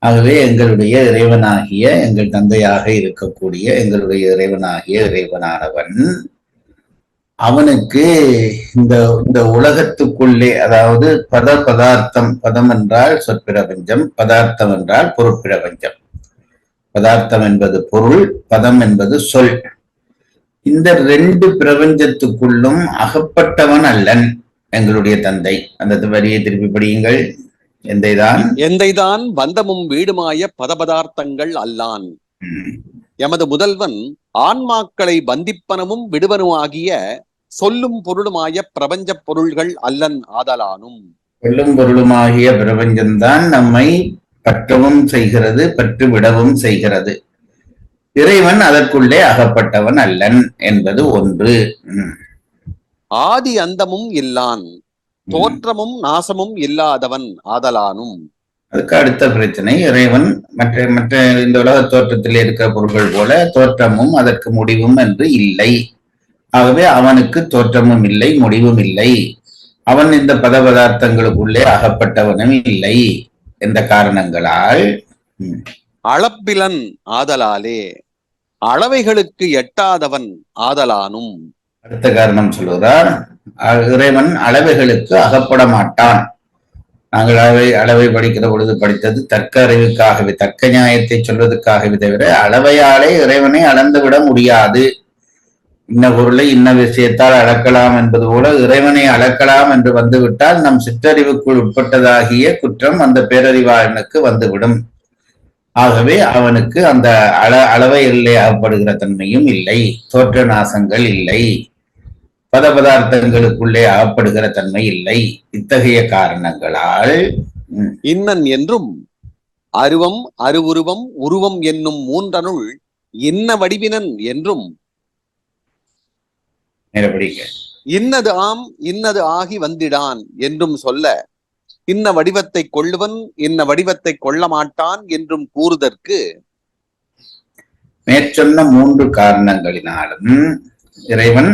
ஆகவே எங்களுடைய இறைவனாகிய, எங்கள் தந்தையாக இருக்கக்கூடிய எங்களுடைய இறைவனாகிய இறைவனானவன், அவனுக்கு இந்த உலகத்துக்குள்ளே, அதாவது பதார்த்தம், பதம் என்றால் சொற்பிரபஞ்சம், பதார்த்தம் என்றால் பொருட்பிரபஞ்சம். பதார்த்தம் என்பது பொருள், பதம் என்பது சொல். இந்த ரெண்டு பிரபஞ்சத்துக்குள்ளும் அகப்பட்டவன் அல்லன் எங்களுடைய தந்தை. அந்த வரியை திருப்பி படியுங்கள். எந்தைதான் பந்தமும் வீடுமாய பதபதார்த்தங்கள் அல்லான், எமது முதல்வன் ஆன்மாக்களை பந்திப்பனவும் விடுவனும் ஆகிய சொல்லும் பொருளுமாய பிரபஞ்ச பொருள்கள் அல்லன் ஆதலானும். சொல்லும் பொருளுமாகிய பிரபஞ்சம்தான் நம்மை பற்றவும் செய்கிறது, பற்று விடவும் செய்கிறது. இறைவன் அதற்குள்ளே அகப்பட்டவன் அல்லன் என்பது ஒன்று. ஆதி அந்தமும் இல்லான், தோற்றமும் நாசமும் இல்லாதவன் ஆதலானும். அதுக்கு அடுத்த பிரச்சனை, இறைவன் மற்ற இந்த உலக தோற்றத்தில் இருக்கிற பொருட்கள் போல தோற்றமும் அதற்கு முடிவும் என்று இல்லை. ஆகவே அவனுக்கு தோற்றமும் இல்லை, முடிவும் இல்லை. அவன் இந்த பதார்த்தங்களுக்குள்ளே அகப்பட்டவனும் இல்லை என்ற காரணங்களால் அளப்பிலன் ஆதலாலே அளவைகளுக்கு எட்டாதவன் ஆதலானும். அடுத்த காரணம் சொல்லுகிறார், இறைவன் அளவைகளுக்கு அகப்பட மாட்டான். நாங்கள் அளவை படிக்கிற பொழுது படித்தது தர்க்க அறிவுக்காகவே, தர்க்க நியாயத்தை சொல்வதற்காகவே தவிர அளவையாலே இறைவனை அளந்து விட முடியாது. இன்ன பொருளை இன்ன விஷயத்தால் அளக்கலாம் என்பது போல இறைவனை அளக்கலாம் என்று வந்துவிட்டால் நம் சிற்றறிவுக்குள் உட்பட்டதாகிய குற்றம் அந்த பேரறிவாளனுக்கு வந்துவிடும். ஆகவே அவனுக்கு அந்த அளவையிலே அகப்படுகிற தன்மையும் இல்லை, தோற்ற நாசங்கள் இல்லை, பதார்த்தங்களுக்குள்ளே அகப்படுகிற தன்மை இல்லை. இத்தகைய காரணங்களால் இன்னன் என்றும் அருவம் அருவுருவம் உருவம் என்னும் மூன்றனுள் இன்ன வடிவினன் என்றும், இன்னது ஆம் இன்னது ஆகி வந்திடான் என்றும் சொல்ல, இன்ன வடிவத்தை கொள்ளுவன் இன்ன வடிவத்தை கொள்ள மாட்டான் என்றும் கூறுதற்கு மேற்சொன்ன மூன்று காரணங்களினாலும் இறைவன்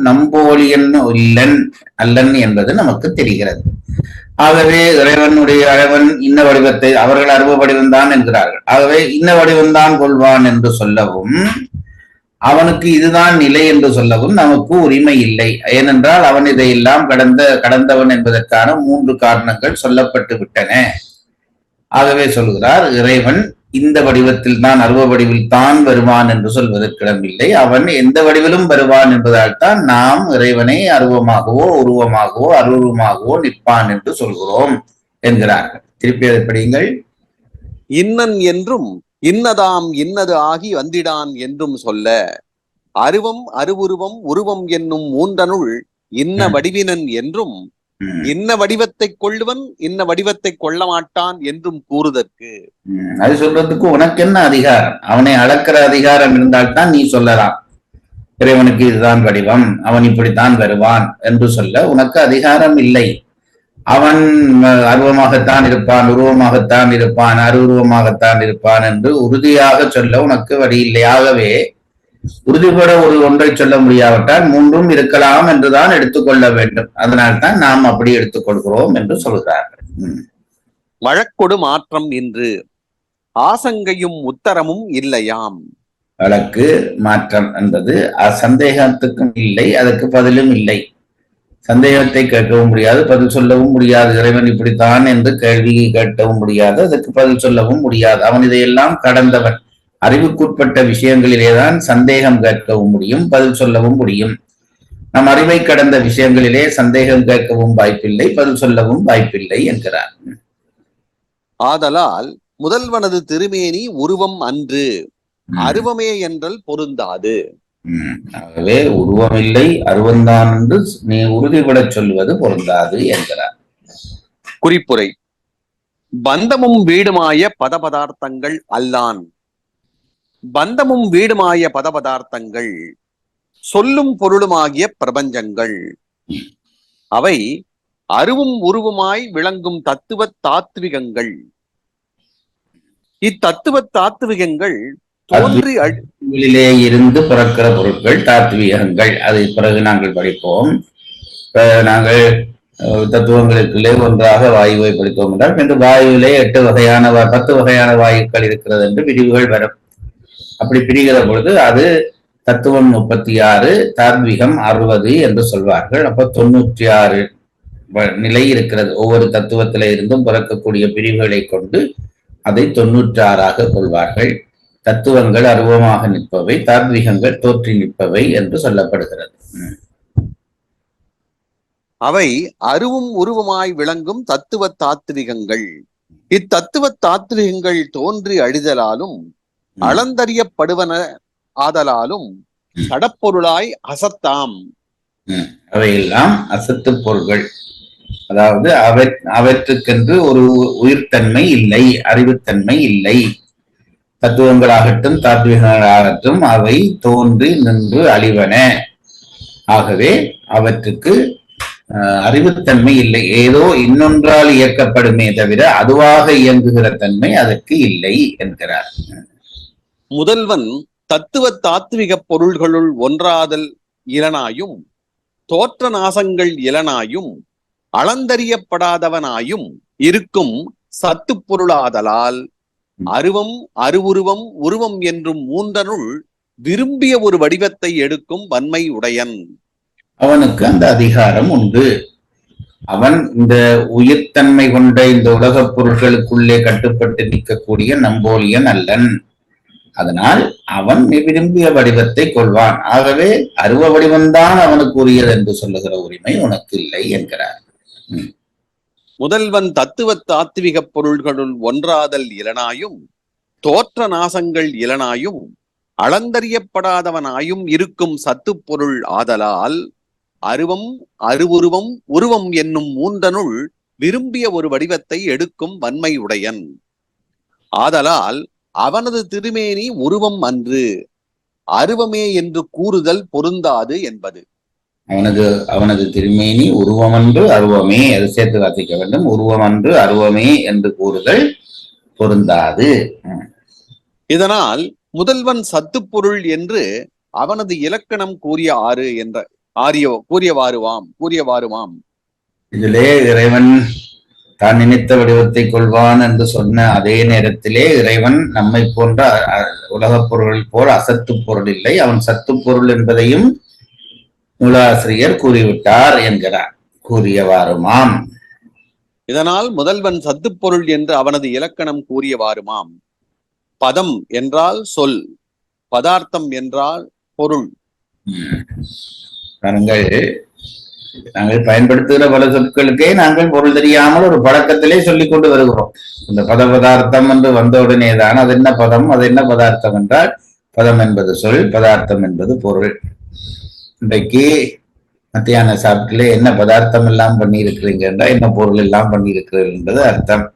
நம்போலியன் இல்லன் அல்லன் என்பது நமக்கு தெரிகிறது. ஆகவே இறைவனுடைய அளவன் இன்ன வடிவத்தை, அவர்கள் அருவ வடிவம்தான் என்கிறார்கள். ஆகவே இன்ன வடிவம்தான் கொள்வான் என்று சொல்லவும், அவனுக்கு இதுதான் நிலை என்று சொல்லவும் நமக்கு உரிமை இல்லை. ஏனென்றால் அவன் இதையெல்லாம் கடந்தவன் என்பதற்கான மூன்று காரணங்கள் சொல்லப்பட்டு விட்டன. ஆகவே சொல்கிறார், இறைவன் இந்த வடிவத்தில் தான் அருவ வடிவில் தான் வருவான் என்று சொல்வதற்கிடமில்லை. அவன் எந்த வடிவிலும் வருவான் என்பதால் தான் நாம் இறைவனை அருவமாகவோ உருவமாகவோ அருவமாகவோ நிற்பான் என்று சொல்கிறோம் என்கிறார்கள். திருப்பி அதை படியுங்கள். இன்னன் என்றும் இன்னதாம் இன்னது ஆகி வந்திடான் என்றும் சொல்ல அருவம் அருவுருவம் உருவம் என்னும் மூன்றனுள் இன்ன வடிவினன் என்றும் இன்ன வடிவத்தை கொள்ளுவன் இன்ன வடிவத்தை கொள்ள மாட்டான் என்றும் கூறுதற்கு. அது சொல்றதுக்கு உனக்கு என்ன அதிகாரம்? அவனை அளக்கிற அதிகாரம் இருந்தால்தான் நீ சொல்லலாம் இறைவனுக்கு இதுதான் வடிவம், அவன் இப்படித்தான் வருவான் என்று சொல்ல உனக்கு அதிகாரம் இல்லை. அவன் அருவமாகத்தான் இருப்பான், உருவமாகத்தான் இருப்பான், அருவுருவமாகத்தான் இருப்பான் என்று உறுதியாக சொல்ல உனக்கு வழி இல்லை. ஆகவே உறுதிபட ஒரு ஒன்றை சொல்ல முடியாவிட்டால் மூன்றும் இருக்கலாம் என்றுதான் எடுத்துக்கொள்ள வேண்டும். அதனால்தான் நாம் அப்படி எடுத்துக்கொள்கிறோம் என்று சொல்கிறார்கள். வழக்கொடு மாற்றம் இன்று ஆசங்கையும் உத்தரமும் இல்லையாம். வழக்கு மாற்றம் என்பது சந்தேகத்துக்கும் இல்லை, அதற்கு பதிலும் இல்லை. சந்தேகத்தை கேட்கவும் முடியாது, பதில் சொல்லவும் முடியாது. இறைவன் இப்படித்தான் என்று கேள்வி கேட்கவும் முடியாது, அதற்கு பதில் சொல்லவும் முடியாது. அவன் இதையெல்லாம் கடந்தவன். அறிவுக்குட்பட்ட விஷயங்களிலேதான் சந்தேகம் கேட்கவும் முடியும், பதில் சொல்லவும் முடியும். நம் அறிவை கடந்த விஷயங்களிலே சந்தேகம் கேட்கவும் வாய்ப்பில்லை, பதில் சொல்லவும் வாய்ப்பில்லை என்கிறார். ஆதலால் முதல்வனது திருமேனி உருவம் அன்று, அருவமே என்றல் பொருந்தாது. ஆகவே உருவமில்லை, அருவந்தான் என்று நீ உறுதிபட சொல்வது பொருந்தாது என்கிறார். குறிப்புரை: பந்தமும் வீடுமாய பதபதார்த்தங்கள் அல்லான். பந்தமும் வீடுமாய பதபதார்த்தங்கள் சொல்லும் பொருளுமாகிய பிரபஞ்சங்கள். அவை அருவும் உருவுமாய் விளங்கும் தத்துவ தாத்விகங்கள். இத்தத்துவ தாத்விகங்கள் தோன்றி இருந்து பிறக்கிற பொருட்கள் தாத்வீகங்கள். அதை பிறகு நாங்கள் படிப்போம். நாங்கள் தத்துவங்களுக்குள்ளே ஒன்றாக வாயுவை படித்தோம் என்றால் இந்த வாயுவிலே 8 வகையான 10 வகையான வாயுக்கள் இருக்கிறது என்று பிரிவுகள் வரும். அப்படி பிரிகிற பொழுது அது தத்துவம் 36, தாத்விகம் 60 என்று சொல்வார்கள். அப்ப 96 நிலை இருக்கிறது. ஒவ்வொரு தத்துவத்தில இருந்தும் பிறக்கக்கூடிய பிரிவுகளை கொண்டு அதை 96ஆக கொள்வார்கள். தத்துவங்கள் அருவமாக நிற்பவை, தாத்விகங்கள் தோற்றி நிற்பவை என்று சொல்லப்படுகிறது. அவை அருவும் உருவமாய் விளங்கும் தத்துவ தாத்விகங்கள். இத்தத்துவ தாத்விகங்கள் தோன்றி அழிதலாலும் அளந்தறியப்படுவன ஆதலாலும் சடப்பொருளாய் அசத்தாம். அவையெல்லாம் அசத்து பொருள்கள். அதாவது அவற்றுக்கென்று ஒரு உயிர்த்தன்மை இல்லை, அறிவுத்தன்மை இல்லை. தத்துவங்களாகட்டும் தாத்விகங்களாகட்டும் அவை தோன்றி நின்று அழிவன. ஆகவே அவற்றுக்கு அறிவுத்தன்மை இல்லை. ஏதோ இன்னொன்றால் இயக்கப்படுமே தவிர அதுவாக இயங்குகிற தன்மை அதற்கு இல்லை என்கிறார். முதல்வன் தத்துவ தாத்விக பொருள்களுள் ஒன்றாதல் இலனாயும் தோற்ற நாசங்கள் இலனாயும் அளந்தறியப்படாதவனாயும் இருக்கும் சத்து பொருளாதலால் அருவம் அருவுருவம் உருவம் என்றும் மூன்றனுள் விரும்பிய ஒரு வடிவத்தை எடுக்கும் வன்மை உடையன். அவனுக்கு அந்த அதிகாரம் உண்டு. அவன் இந்த உயிர்த்தன்மை கொண்ட இந்த உலகப் பொருட்களுக்குள்ளே கட்டுப்பட்டு நிற்கக்கூடிய நம்போலியன் அல்லன். அதனால் அவன் விரும்பிய வடிவத்தை கொள்வான். ஆகவே அருவ வடிவம்தான் அவனுக்கு உரியது என்று சொல்லுகிற உரிமை உனக்கு இல்லை என்கிறார். முதல்வன் தத்துவ தாத்விக பொருள்களுள் ஒன்றாதல் இலனாயும் தோற்ற நாசங்கள் இலனாயும் அளந்தறியப்படாதவனாயும் இருக்கும் சத்து பொருள் ஆதலால் அருவம் அருவுருவம் உருவம் என்னும் மூன்றனுள் விரும்பிய ஒரு வடிவத்தை எடுக்கும் வன்மை உடையன். ஆதலால் அவனது திருமேனி உருவம் அன்று, அருவமே என்று கூறுதல் பொருந்தாது என்பது. அவனது திருமேனி உருவமன்று அருவமே, அது சேர்த்து வாசிக்க வேண்டும். உருவமன்று அருவமே என்று கூறுதல் பொருந்தாது. இதனால் முதல்வன் சத்து பொருள் என்று அவனது இலக்கணம் கூறியவாறுவாம். இதிலே இறைவன் தான் நினைத்த வடிவத்தை கொள்வான் என்று சொன்ன அதே நேரத்திலே இறைவன் நம்மை போன்ற உலகப் பொருள் போல் அசத்து பொருள் இல்லை, அவன் சத்து பொருள் என்பதையும் நூலாசிரியர் கூறிவிட்டார் என்கிறார். கூறியவாறுமாம். இதனால் முதல்வன் சத்து பொருள் என்று அவனது இலக்கணம் கூறியவாறுமாம். பதம் என்றால் சொல், பதார்த்தம் என்றால் பொருள். பாருங்கள், நாங்கள் பயன்படுத்துகிற பல சொற்களுக்கே நாங்கள் பொருள் தெரியாமல் ஒரு பழக்கத்திலே சொல்லிக் கொண்டு வருகிறோம். இந்த பதார்த்தம் என்று வந்தவுடனே தான் அது என்ன பதம், அது என்ன பதார்த்தம் என்றால், பதம் என்பது சொல், பதார்த்தம் என்பது பொருள். இன்றைக்கு மத்தியான சாப்பிட்டுல என்ன பதார்த்தம் எல்லாம் பண்ணி இருக்கிறீங்க என்றால் என்ன பொருள் எல்லாம் பண்ணி இருக்கிறீர்கள் என்பது அர்த்தம்.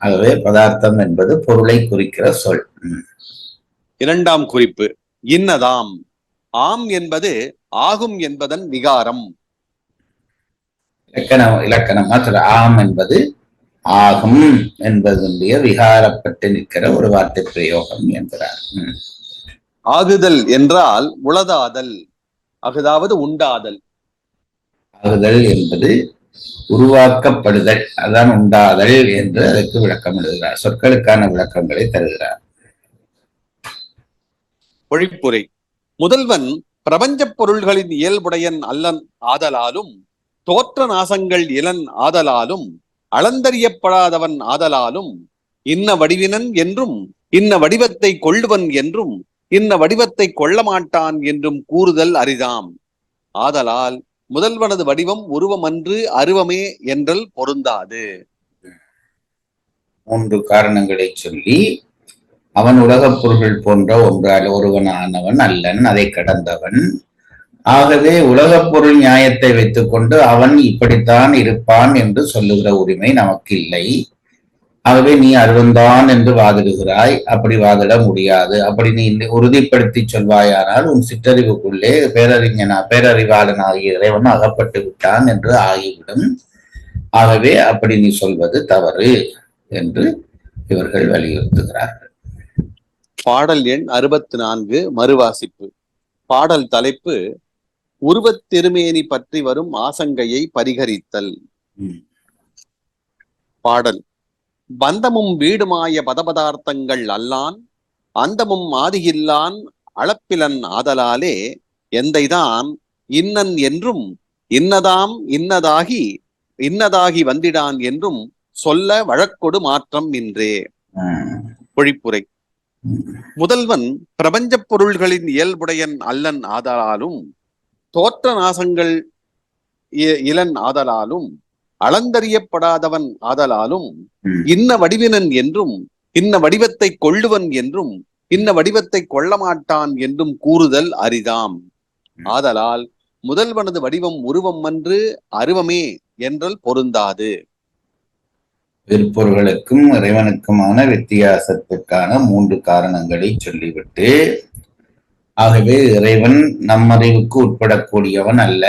ஆகவே பதார்த்தம் என்பது பொருளை குறிக்கிற சொல். இரண்டாம் குறிப்பு இன்னதாம். ஆம் என்பது ஆகும் என்பதன் விகாரம். இலக்கணமா சொல்ற ஆம் என்பது ஆகும் என்பதனுடைய விகாரப்பட்டு நிற்கிற ஒரு வார்த்தை பிரயோகம் என்கிறார். ஆகுதல் என்றால் உளதாதல், அதாவது உண்டாதல். ஆகுதல் என்பது உருவாக்கப்படுதல், அதான் உண்டாதல் என்று அதற்கு விளக்கம் எழுதுகிறார். சொற்களுக்கான விளக்கங்களை தருகிறார். பொழிப்புரை. முதல்வன் பிரபஞ்ச பொருள்களின் இயல்புடையன் அல்லன் ஆதலாலும், தோற்ற நாசங்கள் இளன் ஆதலாலும், அளந்தறியப்படாதவன் ஆதலாலும், இன்ன வடிவினன் என்றும் இன்ன வடிவத்தை கொள்ளுவன் என்றும் இன்ன வடிவத்தை கொள்ள மாட்டான் என்றும் கூறுதல் அரிதாம். ஆதலால் முதல்வனது வடிவம் உருவமன்று அருவமே என்றல் பொருந்தாது. 3 காரணங்களை சொல்லி, அவன் உலகப் பொருள்கள் போன்ற ஒருவனானவன் அல்லன், அதை கடந்தவன். ஆகவே உலகப் பொருள் நியாயத்தை வைத்துக் கொண்டு அவன் இப்படித்தான் இருப்பான் என்று சொல்லுகிற உரிமை நமக்கு இல்லை. ஆகவே நீ அருவந்தான் என்று வாதிடுகிறாய். அப்படி வாதிட முடியாது. அப்படி நீ உறுதிப்படுத்தி சொல்வாயானால் உன் சிற்றறிவுக்குள்ளே பேரறிவாளன் ஆகிய இறைவன் அகப்பட்டு விட்டான் என்று ஆகிவிடும். ஆகவே அப்படி நீ சொல்வது தவறு என்று இவர்கள் வலியுறுத்துகிறார்கள். பாடல் எண் 64 மறுவாசிப்பு. பாடல் தலைப்பு உருவத் திருமேனி பற்றி வரும் ஆசங்கையை பரிகரித்தல். பாடல். பந்தமும் வீடுமாய பதபதார்த்தங்கள் அல்லான், அந்தமும் ஆதியில்லான் அளப்பிலன் ஆதலாலே, எந்தைதான் இன்னன் என்றும் இன்னதாம் இன்னதாகி வந்திடான் என்றும் சொல்ல வழக்கொடு மாற்றம் இன்றே. பொழிப்புரை. முதல்வன் பிரபஞ்ச பொருள்களின் இயல்புடையன் அல்லன் ஆதலாலும், தோற்ற நாசங்கள் இளன் ஆதலாலும், அளந்தறியப்படாதவன் ஆதலாலும், இன்ன வடிவினன் என்றும் இன்ன வடிவத்தை கொள்ளுவன் என்றும் இன்ன வடிவத்தை கொள்ள மாட்டான் என்றும் கூறுதல் அரிதாம். ஆதலால் முதல்வனது வடிவம் உருவம் அன்று அருவமே என்றல் பொருந்தாது. விற்பொருள்களுக்கும் இறைவனுக்குமான வித்தியாசத்துக்கான 3 காரணங்களை சொல்லிவிட்டு, ஆகவே இறைவன் நம் அறிவுக்கு உட்படக்கூடியவன் அல்ல.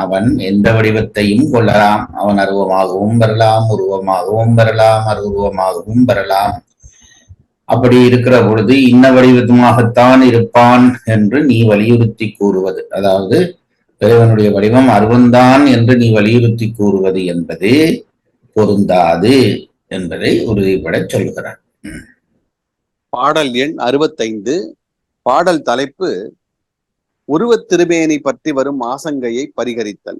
அவன் எந்த வடிவத்தையும் கொள்ளலாம். அவன் அருவமாகவும் வரலாம், உருவமாகவும் வரலாம், அருவமாகவும் வரலாம். அப்படி இருக்கிற பொழுது இன்ன வடிவமாகத்தான் இருப்பான் என்று நீ வலியுறுத்தி கூறுவது, அதாவது இறைவனுடைய வடிவம் அருவந்தான் என்று நீ வலியுறுத்தி கூறுவது என்பது பொருந்தாது என்பதை உறுதிப்பட சொல்கிறார். பாடல் எண் 65. பாடல் தலைப்பு உருவத் திருமேனி பற்றி வரும் ஆசங்கையை பரிகரித்தல்.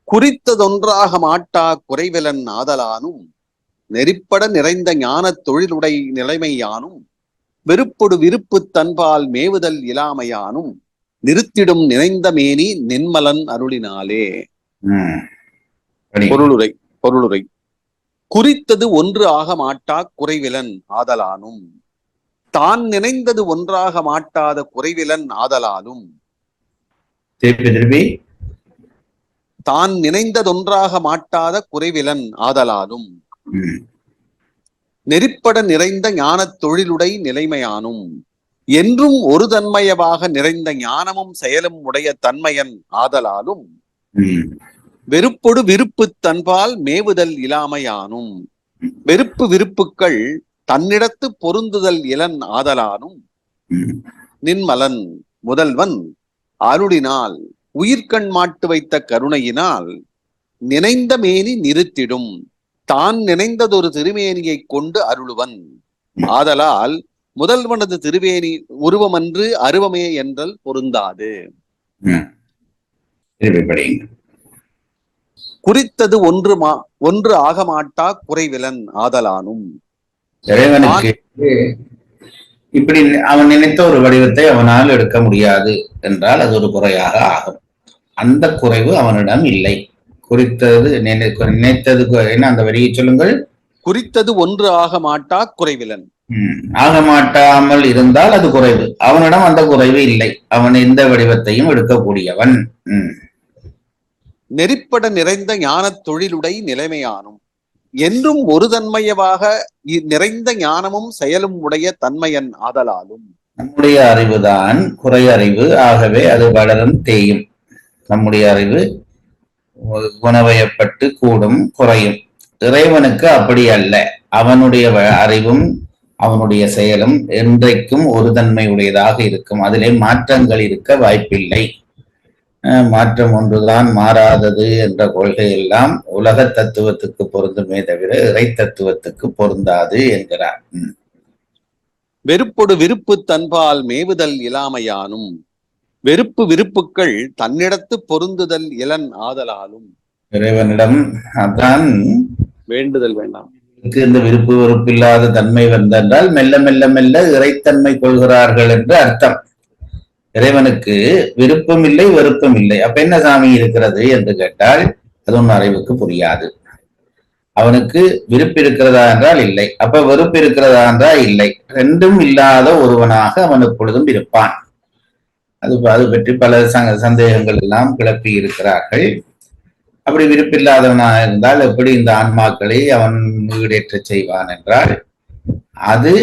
குறித்ததொன்றாக மாட்டா குறைவிலன் ஆதலானும், நெறிப்பட நிறைந்த ஞான தொழிலுடை நிலைமையானும், வெறுப்பொடு விருப்பு தன்பால் மேவுதல் இலாமையானும், நிறுத்திடும் நினைந்த மேனி நின்மலன் அருளினாலே. பொருளுரை. குறித்தது ஒன்று ஆக மாட்டா குறைவிலன் ஆதலானும், தான் நினைந்தது ஒன்றாக மாட்டாத குறைவிலன் ஆதலாலும், தான் நினைந்ததொன்றாக மாட்டாத குறைவிலன் ஆதலாலும், நெறிப்பட நிறைந்த ஞான தொழிலுடை நிலைமையானும், என்றும் ஒரு தன்மையவாக நிறைந்த ஞானமும் செயலும் உடைய தன்மையன் ஆதலாலும், வெறுப்பொடு விருப்பு தன்பால் மேவுதல் இலாமையானும், வெறுப்பு விருப்புக்கள் தன்னிடத்து பொருந்துதல் இளன் ஆதலானும், நின்மலன் முதல்வன் அருளினால் உயிர்கண் மாட்டு வைத்த கருணையினால் நினைந்த மேனி நிறுத்திடும், தான் நினைந்ததொரு திருமேனியை கொண்டு அருளுவன். ஆதலால் முதல்வனது திருவேணி உருவமன்று அருவமே என்றல் பொருந்தாது. குறித்தது ஒன்று ஆக மாட்டா குறைவிலன் ஆதலானும், இறைவனுக்கு இப்படி அவன் நினைத்த ஒரு வடிவத்தை அவனால் எடுக்க முடியாது என்றால் அது ஒரு குறையாக ஆகும். அந்த குறைவு அவனிடம் இல்லை. குறித்தது நினைத்தது என்ன, அந்த வரியை சொல்லுங்கள். குறித்தது ஒன்று ஆக மாட்டா குறைவிலன். ஆக மாட்டாமல் இருந்தால் அது குறைவு. அவனிடம் அந்த குறைவு இல்லை. அவன் எந்த வடிவத்தையும் எடுக்கக்கூடியவன். நெறிப்பட நிறைந்த ஞான தொழிலுடை நிலைமையானும் என்றும் ஒரு தன்மையவாக நிறைந்த ஞானமும் செயலும் உடைய தன்மையன் ஆதலாலும். நம்முடைய அறிவுதான் குறை அறிவு. ஆகவே அது வளரும் தேயும். நம்முடைய அறிவு குணவயப்பட்டு கூடும் குறையும். இறைவனுக்கு அப்படி அல்ல. அவனுடைய அறிவும் அவனுடைய செயலும் என்றைக்கும் ஒரு தன்மையுடையதாக இருக்கும். அதிலே மாற்றங்கள் இருக்க வாய்ப்பில்லை. மாற்றம் ஒன்றுதான் மாறாதது என்ற கொள்கை எல்லாம் உலக தத்துவத்துக்கு பொருந்துமே தவிர இறை தத்துவத்துக்கு பொருந்தாது என்கிறார். வெறுப்பொடு விருப்பு தன்பால் மேவுதல் இலாமையானும் வெறுப்பு விருப்புக்கள் தன்னிடத்து பொருந்துதல் இளன் ஆதலாலும். இறைவனிடம் அதான் வேண்டுதல் வேண்டாம். இந்த விருப்பு வெறுப்பு இல்லாத தன்மை வந்தென்றால் மெல்ல மெல்ல மெல்ல இறைத்தன்மை கொள்கிறார்கள் என்று அர்த்தம். இறைவனுக்கு விருப்பம் இல்லை, வெறுப்பும் இல்லை. அப்ப என்ன சாமி இருக்கிறது என்று கேட்டால் அது ஒன்னும் அறிவுக்கு புரியாது. அவனுக்கு விருப்பு இருக்கிறதா என்றால் இல்லை. அப்ப வெறுப்பு இருக்கிறதா என்றால் இல்லை. ரெண்டும் இல்லாத ஒருவனாக அவன் எப்பொழுதும் இருப்பான். அது பற்றி பல சந்தேகங்கள் எல்லாம் கிளப்பி இருக்கிறார்கள். அப்படி விருப்பில்லாதவனாக இருந்தால் எப்படி இந்த ஆன்மாக்களை அவன் ஈடேற்ற செய்வான் என்றால் அது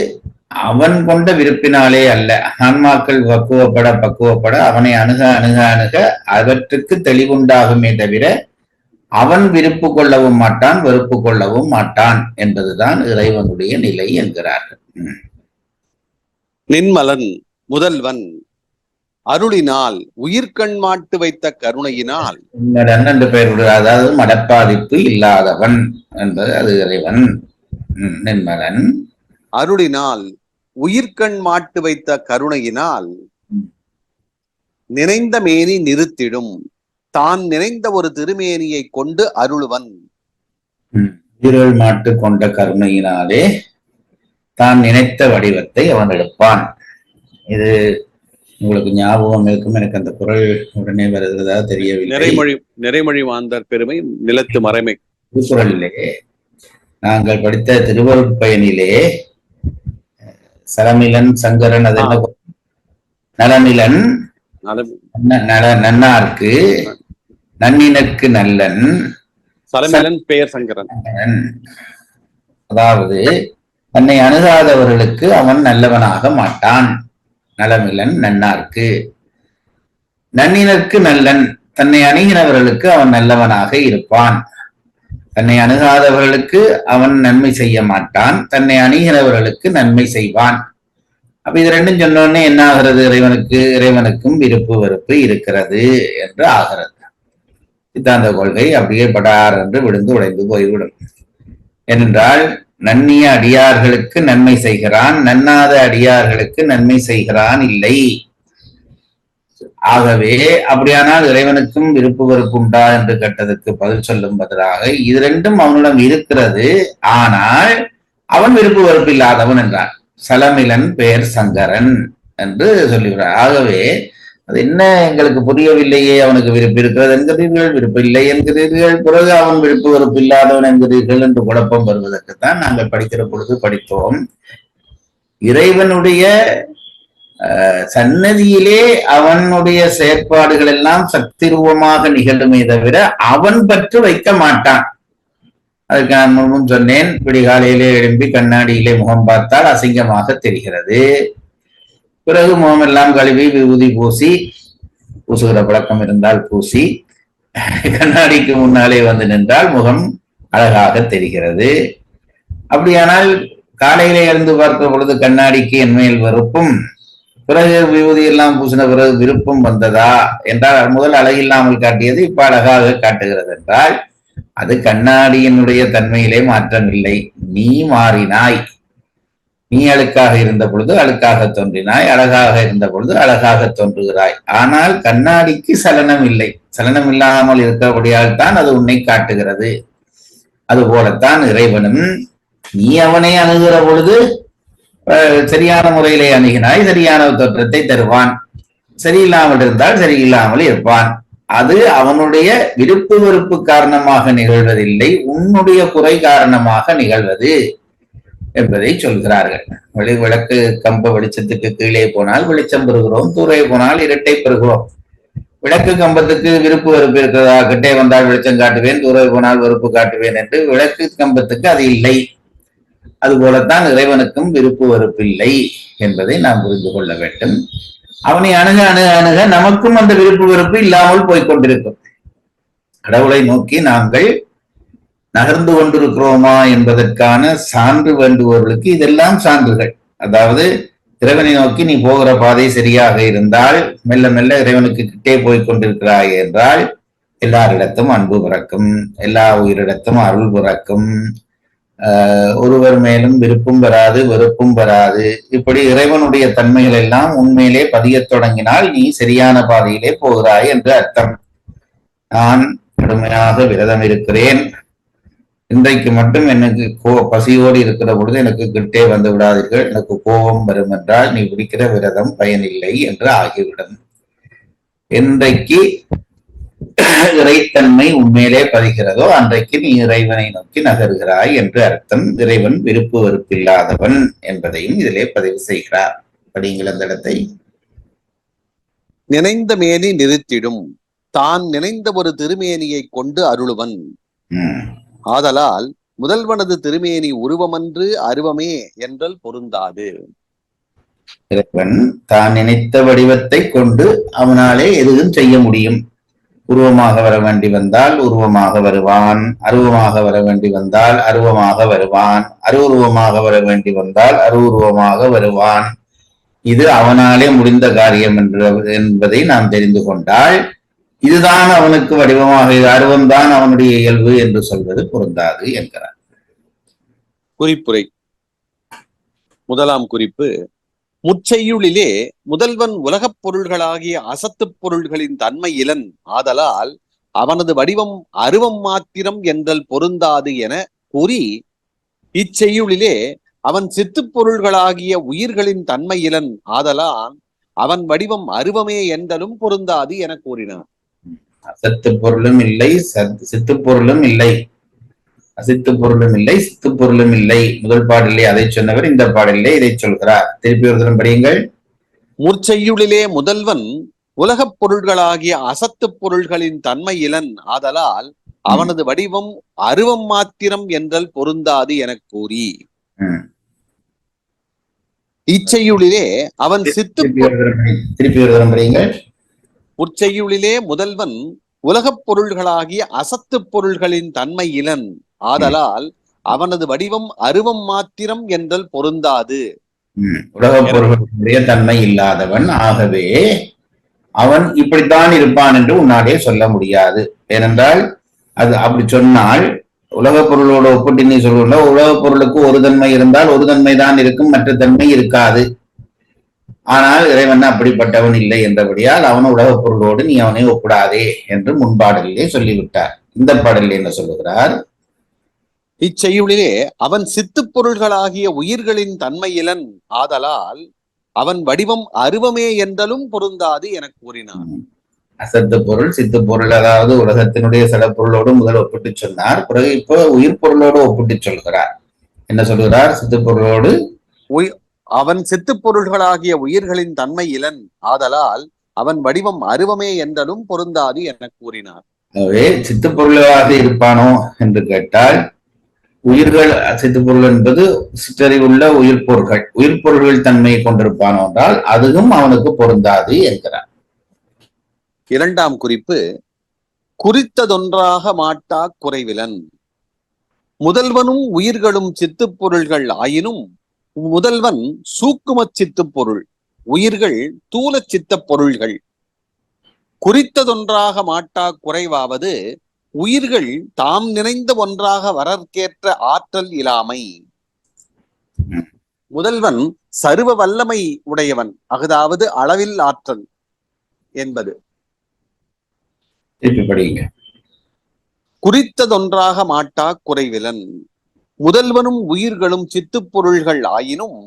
அவன் கொண்ட விருப்பினாலே அல்ல. ஆன்மாக்கள் பக்குவப்பட அவனை அணுக அணுக அணுக அவற்றுக்கு தெளிவுண்டாகுமே தவிர அவன் விருப்பு கொள்ளவும் மாட்டான், வெறுப்பு கொள்ளவும் மாட்டான் என்பதுதான் இறைவனுடைய நிலை என்கிறார்கள். நின்மலன் முதல்வன் அருளினால் உயிர்கண் மாட்டு வைத்த கருணையினால் என்று பெயருடைய, அதாவது மடப்பாதிப்பு இல்லாதவன் என்பது அது இறைவன். நின்மலன் அருளினால் உயிர்கண் மாட்டு வைத்த கருணையினால் நினைந்த மேனி நிறுத்திடும் தான் நினைந்த ஒரு திருமேனியை கொண்டு அருளுவன். உயிர்கள் மாட்டு கொண்ட கருணையினாலே தான் நினைத்த வடிவத்தை அவன் எடுப்பான். இது உங்களுக்கு ஞாபகம் இருக்கும். எனக்கு அந்த குரல் உடனே வருகிறதா தெரியவில்லை. நிறைமொழி மாந்தர் பெருமை நிலத்து மறைமை திருக்குறளிலே நாங்கள் படித்த திருவருட்பயனிலே சலமிலன் சங்கரன் அது என்ன, நலமிலன் நன்னார்க்கு நன்னினக்கு நல்லன் சலமிலன் பெயர் சங்கரன். அதாவது தன்னை அணுகாதவர்களுக்கு அவன் நல்லவனாக மாட்டான். நலமிலன் நன்னார்க்கு நன்னினருக்கு நல்லன். தன்னை அணுகினவர்களுக்கு அவன் நல்லவனாக இருப்பான். தன்னை அணுகாதவர்களுக்கு அவன் நன்மை செய்ய மாட்டான். தன்னை அணுகினவர்களுக்கு நன்மை செய்வான். அப்ப இது ரெண்டும் சொன்னோடனே என்ன ஆகிறது? இறைவனுக்கும் விருப்பு வெறுப்பு இருக்கிறது என்று ஆகிறது. சித்தாந்த கொள்கை அப்படியே படார் என்று விழுந்து உடைந்து போய்விடும். ஏனென்றால் நன்னிய அடியார்களுக்கு நன்மை செய்கிறான், நன்னாத அடியார்களுக்கு நன்மை செய்கிறான் இல்லை. ஆகவே அப்படியானால் இறைவனுக்கும் விருப்பு வெறுப்பு உண்டா என்று கேட்டதற்கு பதில் சொல்லும் பதிலாக இது ரெண்டும் அவனிடம் இருக்கிறது, ஆனால் அவன் விருப்பு வெறுப்பு இல்லாதவன் என்றான். சலமிலன் பெயர் சங்கரன் என்று சொல்லுகிறார். ஆகவே அது என்ன எங்களுக்கு புரியவில்லையே, அவனுக்கு விருப்பு இருக்கிறது என்கிறீர்கள், விருப்பு இல்லை என்கிறீர்கள், பிறகு அவன் விருப்பு வெறுப்பு இல்லாதவன் என்கிறீர்கள் என்று குழப்பம் வருவதற்குத்தான் நாங்கள் படிக்கிற பொழுது படித்தோம். இறைவனுடைய சன்னதியிலே அவனுடைய செயற்பாடுகள் எல்லாம் சக்தி ரூபமாக நிகழுமே தவிர அவன் பற்று வைக்க மாட்டான். அதுக்கு நான் முன்பும் சொன்னேன், விடிகாலையிலே எழும்பி கண்ணாடியிலே முகம் பார்த்தால் அசிங்கமாக தெரிகிறது. பிறகு முகமெல்லாம் கழுவி விபூதி பூசுகிற பழக்கம் இருந்தால் பூசி கண்ணாடிக்கு முன்னாலே வந்து நின்றால் முகம் அழகாக தெரிகிறது. அப்படியானால் காலையிலே எழுந்து பார்க்கிற பொழுது கண்ணாடிக்கு என்மேல் வெறுப்பும், பிறகு விபூதி எல்லாம் பூசின பிறகு விருப்பம் வந்ததா என்றால் முதல் அழகில்லாமல் காட்டியது இப்ப அழகாக காட்டுகிறது என்றால் அது கண்ணாடியினுடைய தன்மையிலே மாற்றம் இல்லை. நீ மாறினாய். நீ அழுக்காக இருந்த பொழுது அழுக்காக தோன்றினாய், அழகாக இருந்த பொழுது அழகாக தோன்றுகிறாய். ஆனால் கண்ணாடிக்கு சலனம் இல்லை. சலனம் இல்லாமல் இருக்கிறபடியால் தான் அது உன்னை காட்டுகிறது. அது போலத்தான் இறைவனும் நீ அவனை அணுகிற பொழுது சரியான முறையிலே அணுகினாய், சரியான தோற்றத்தை தருவான். சரியில்லாமல் இருந்தால் சரியில்லாமல் இருப்பான். அது அவனுடைய விருப்பு வெறுப்பு காரணமாக நிகழ்வதில்லை, உன்னுடைய குறை காரணமாக நிகழ்வது என்பதை சொல்கிறார்கள். விளக்கு கம்ப வெளிச்சத்துக்கு கீழே போனால் வெளிச்சம் பெறுகிறோம், தூரே போனால் இருட்டை பெறுகிறோம். விளக்கு கம்பத்துக்கு விருப்பு வெறுப்பு இருக்கிறதா? கிட்டே வந்தால் வெளிச்சம் காட்டுவேன், தூரே போனால் வெறுப்பு காட்டுவேன் என்று. விளக்கு கம்பத்துக்கு அது இல்லை. அதுபோலத்தான் இறைவனுக்கும் விருப்பு வெறுப்பு இல்லை என்பதை நாம் புரிந்து கொள்ள வேண்டும். அவனை அணுக அணுக அணுக நமக்கும் அந்த விருப்பு வெறுப்பு இல்லாமல் போய்கொண்டிருக்கும். கடவுளை நோக்கி நாங்கள் நகர்ந்து கொண்டிருக்கிறோமா என்பதற்கான சான்று வேண்டுபவர்களுக்கு இதெல்லாம் சான்றுகள். அதாவது இறைவனை நோக்கி நீ போகிற பாதை சரியாக இருந்தால், மெல்ல மெல்ல இறைவனுக்கு கிட்டே போய் கொண்டிருக்கிறாய் என்றால், எல்லாரிடத்தும் அன்பு பிறக்கும், எல்லா உயிரிடத்தும் அருள் பிறக்கும், ஒருவர் மேலும் விருப்பும் வராது, வெறுப்பும் வராது. இப்படி இறைவனுடைய தன்மைகள் எல்லாம் உண்மையிலே பதியத் தொடங்கினால் நீ சரியான பாதையிலே போகிறாய் என்று அர்த்தம். நான் கடுமையாக விரதம் இருக்கிறேன், இன்றைக்கு மட்டும் எனக்கு பசியோடு இருக்கிற பொழுது எனக்கு கிட்டே வந்து விடாதீர்கள், எனக்கு கோபம் வரும் என்றால் நீ பிடிக்கிற விரதம் பயனில்லை என்று ஆகிவிடும். இன்றைக்கு இறைத்தன்மை உண்மையிலே பதிகிறதோ அன்றைக்கு நீ இறைவனை நோக்கி நகர்கிறாய் என்று அர்த்தம். இறைவன் விருப்பு வெறுப்பில்லாதவன் என்பதையும் இதிலே பதிவு செய்கிறார். படிங்கள் அந்த இடத்தை. நினைந்த மேனி நிறுத்திடும், தான் நினைந்த ஒரு திருமேனியை கொண்டு அருளுவன். ஆதலால் முதல்வனது திருமேனி உருவமன்று அருவமே என்றல் பொருந்தாது. இறைவன் தான் நினைத்த வடிவத்தை கொண்டு அவனாலே எதுவும் செய்ய முடியும். உருவமாக வர வேண்டி வந்தால் உருவமாக வருவான், அருவமாக வர வேண்டி வந்தால் அருவமாக வருவான், அருவுருவமாக வர வேண்டி வந்தால் அருவுருவமாக வருவான். இது அவனாலே முடிந்த காரியம் என்பதை நாம் தெரிந்து கொண்டால், இதுதான் அவனுக்கு வடிவமாக, அருவம்தான் அவனுடைய இயல்பு என்று சொல்வது பொருந்தாது என்கிறார். குறிப்புரை. முதலாம் குறிப்பு. முச்செய்யுளிலே முதல்வன் உலகப் பொருள்களாகிய அசத்து பொருள்களின் தன்மை இலன் ஆதலால் அவனது வடிவம் அருவம் மாத்திரம் என்றல் பொருந்தாது என கூறி, இச்செய்யுளிலே அவன் சித்துப் பொருள்களாகிய உயிர்களின் தன்மை இலன் ஆதலால் அவன் வடிவம் அருவமே என்றலும் பொருந்தாது என கூறினான். அசத்து பொருளும் இல்லை, சித்து பொருளும் இல்லை, அசித்து பொருளும் இல்லை, சித்து பொருளும் இல்லை. முதல் பாடலே அதை சொன்னவர், இந்த பாடலே இதை சொல்கிறார். திருப்பி ஒரு தரம் படியுங்கள். முற்செய்யுளிலே முதல்வன் உலகப் பொருள்களாகிய அசத்து பொருள்களின் தன்மை இலன் ஆதலால் அவனது வடிவம் அருவம் மாத்திரம் என்றல் பொருந்தாது என கூறி, இச்செய்யுளிலே அவன் திருப்பி ஒரு தரம் படியுங்கள். முற்செய்யுளிலே முதல்வன் உலகப் பொருள்களாகிய அசத்து பொருள்களின் தன்மை இலன் ஆதலால் அவனது வடிவம் அருவம் மாத்திரம் என்றல் பொருந்தாது. உலகப் பொருள்களுடைய தன்மை இல்லாதவன், ஆகவே அவன் இப்படித்தான் இருப்பான் என்று உன்னாலே சொல்ல முடியாது. ஏனென்றால் அது அப்படி சொன்னால் உலகப் பொருளோட ஒப்பிட்டு நீ சொல்லுள்ள, உலகப் பொருளுக்கு ஒரு தன்மை இருந்தால் ஒரு தன்மை தான் இருக்கும், மற்ற தன்மை இருக்காது. ஆனால் இறைவன் அப்படிப்பட்டவன் இல்லை என்றபடியால் அவன் உலகப் பொருளோடு நீ அவனை ஒப்பிடாதே என்று முன்பாடலிலே சொல்லிவிட்டார். இந்த பாடலில் என்ன சொல்லுகிறார்? இச்செய்யுளிலே அவன் சித்துப் பொருள்களாகிய உயிர்களின் தன்மையிலன் ஆதலால் அவன் வடிவம் அருவமே என்றலும் பொருந்தாது என கூறினான். அசத்து பொருள், சித்து பொருள், அதாவது உலகத்தினுடைய சில பொருளோடு முதல் ஒப்பிட்டு சொன்னார். பிறகு இப்போ உயிர் பொருளோடு ஒப்பிட்டு சொல்கிறார். என்ன சொல்கிறார்? சித்து பொருளோடு அவன் சித்துப் பொருள்களாகிய உயிர்களின் தன்மை இலன் ஆதலால் அவன் வடிவம் அருவமே என்றலும் பொருந்தாது என கூறினார். எனவே சித்து பொருளாக இருப்பானோ என்று கேட்டால், உயிர்கள் சித்து பொருள் என்பது சிற்றறிவுள்ள உயிர் பொருள்கள், உயிர் பொருள்கள் தன்மையை கொண்டிருப்பானோ என்றால் அதுவும் அவனுக்கு பொருந்தாது என்கிறார். இரண்டாம் குறிப்பு. குறித்ததொன்றாக மாட்டா குறைவிலன். முதல்வனும் உயிர்களும் சித்துப் பொருள்கள் ஆயினும் முதல்வன் சூக்கும சித்துப் பொருள், உயிர்கள் தூல சித்தப் பொருள்கள். குறித்ததொன்றாக மாட்டா குறைவாவது உயிர்கள் தாம் நினைந்த ஒன்றாக வரற்கேற்ற ஆற்றல் இல்லாமை. முதல்வன் சர்வ வல்லமை உடையவன், அதாவது அளவில் ஆற்றல் என்பது. படிங்க. குறித்ததொன்றாக மாட்டா குறைவிலன். முதல்வனும் உயிர்களும் சித்துப் பொருள்கள் ஆயினும்